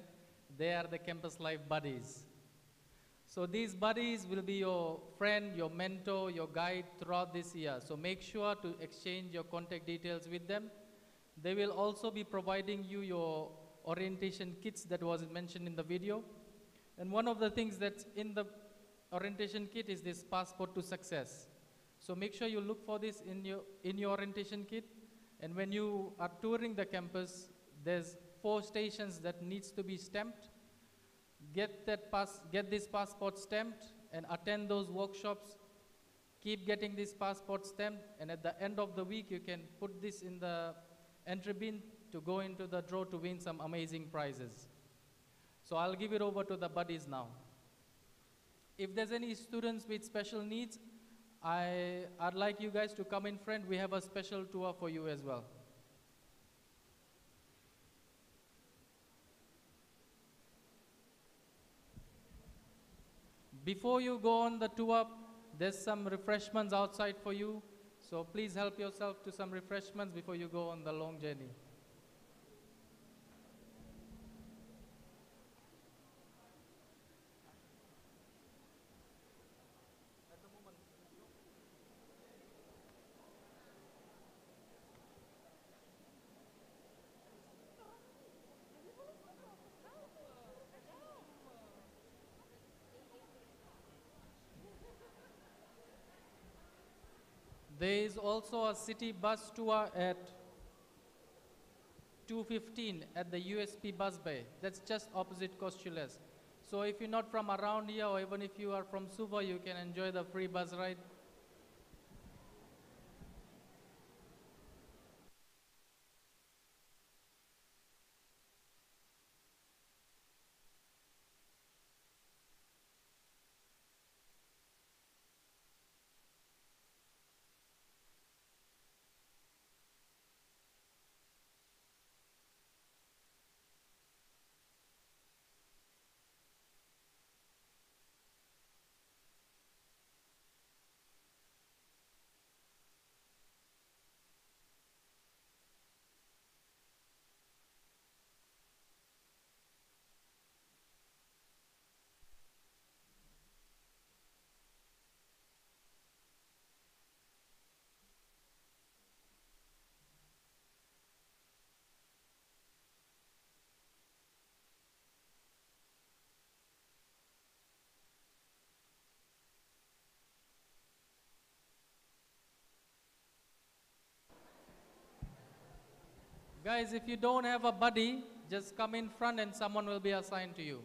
They are the Campus Life buddies. So these buddies will be your friend, your mentor, your guide throughout this year. So make sure to exchange your contact details with them. They will also be providing you your orientation kits that was mentioned in the video. And one of the things that's in the orientation kit is this passport to success. So make sure you look for this in your orientation kit. And when you are touring the campus, there's 4 stations that needs to be stamped. Get this passport stamped and attend those workshops Keep getting this passport stamped, and at the end of the week, you can put this in the entry bin to go into the draw to win some amazing prizes. So I'll give it over to the buddies now. If there's any students with special needs, I'd like you guys to come in front. We have a special tour for you as well. Before you go on the tour, there's some refreshments outside for you. So please help yourself to some refreshments before you go on the long journey. There is also a city bus tour at 2:15 at the USP bus bay. That's just opposite Costules. So if you're not from around here, or even if you are from Suva, you can enjoy the free bus ride. Guys, if you don't have a buddy, just come in front and someone will be assigned to you.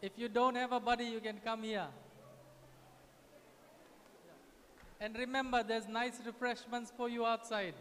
If you don't have a buddy, you can come here. And remember, there's nice refreshments for you outside.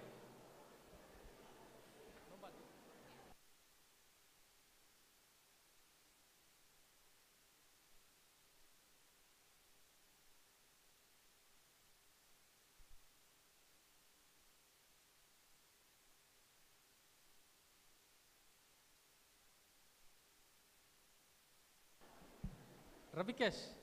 Ravikesh.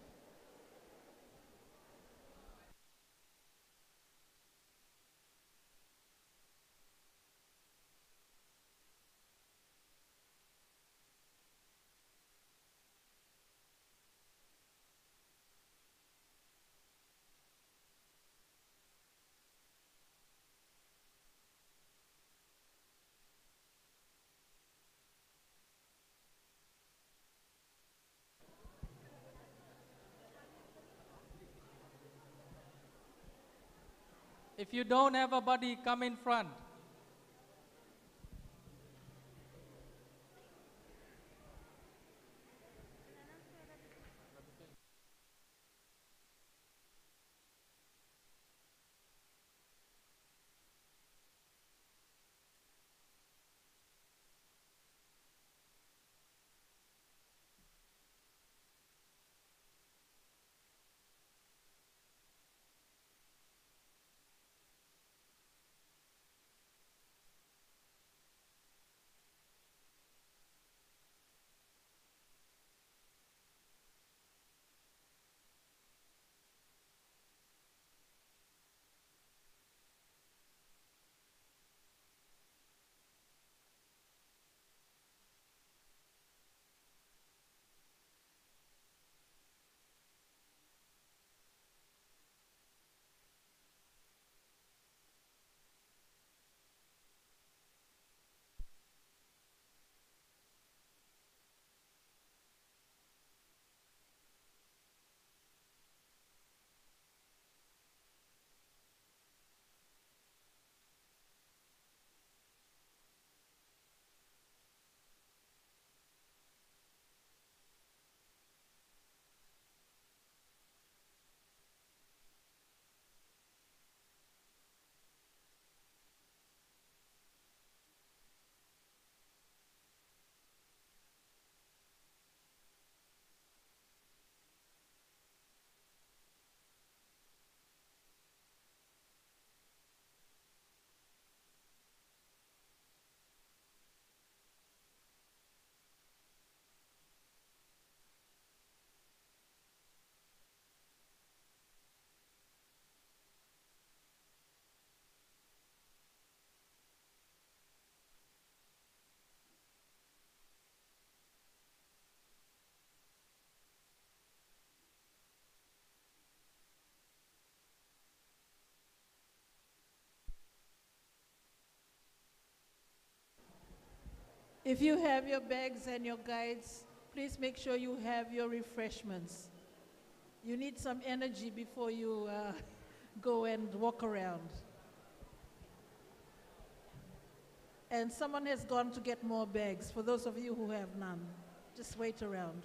If you don't have a buddy, come in front. If you have your bags and your guides, please make sure you have your refreshments. You need some energy before you go and walk around. And someone has gone to get more bags, for those of you who have none. Just wait around.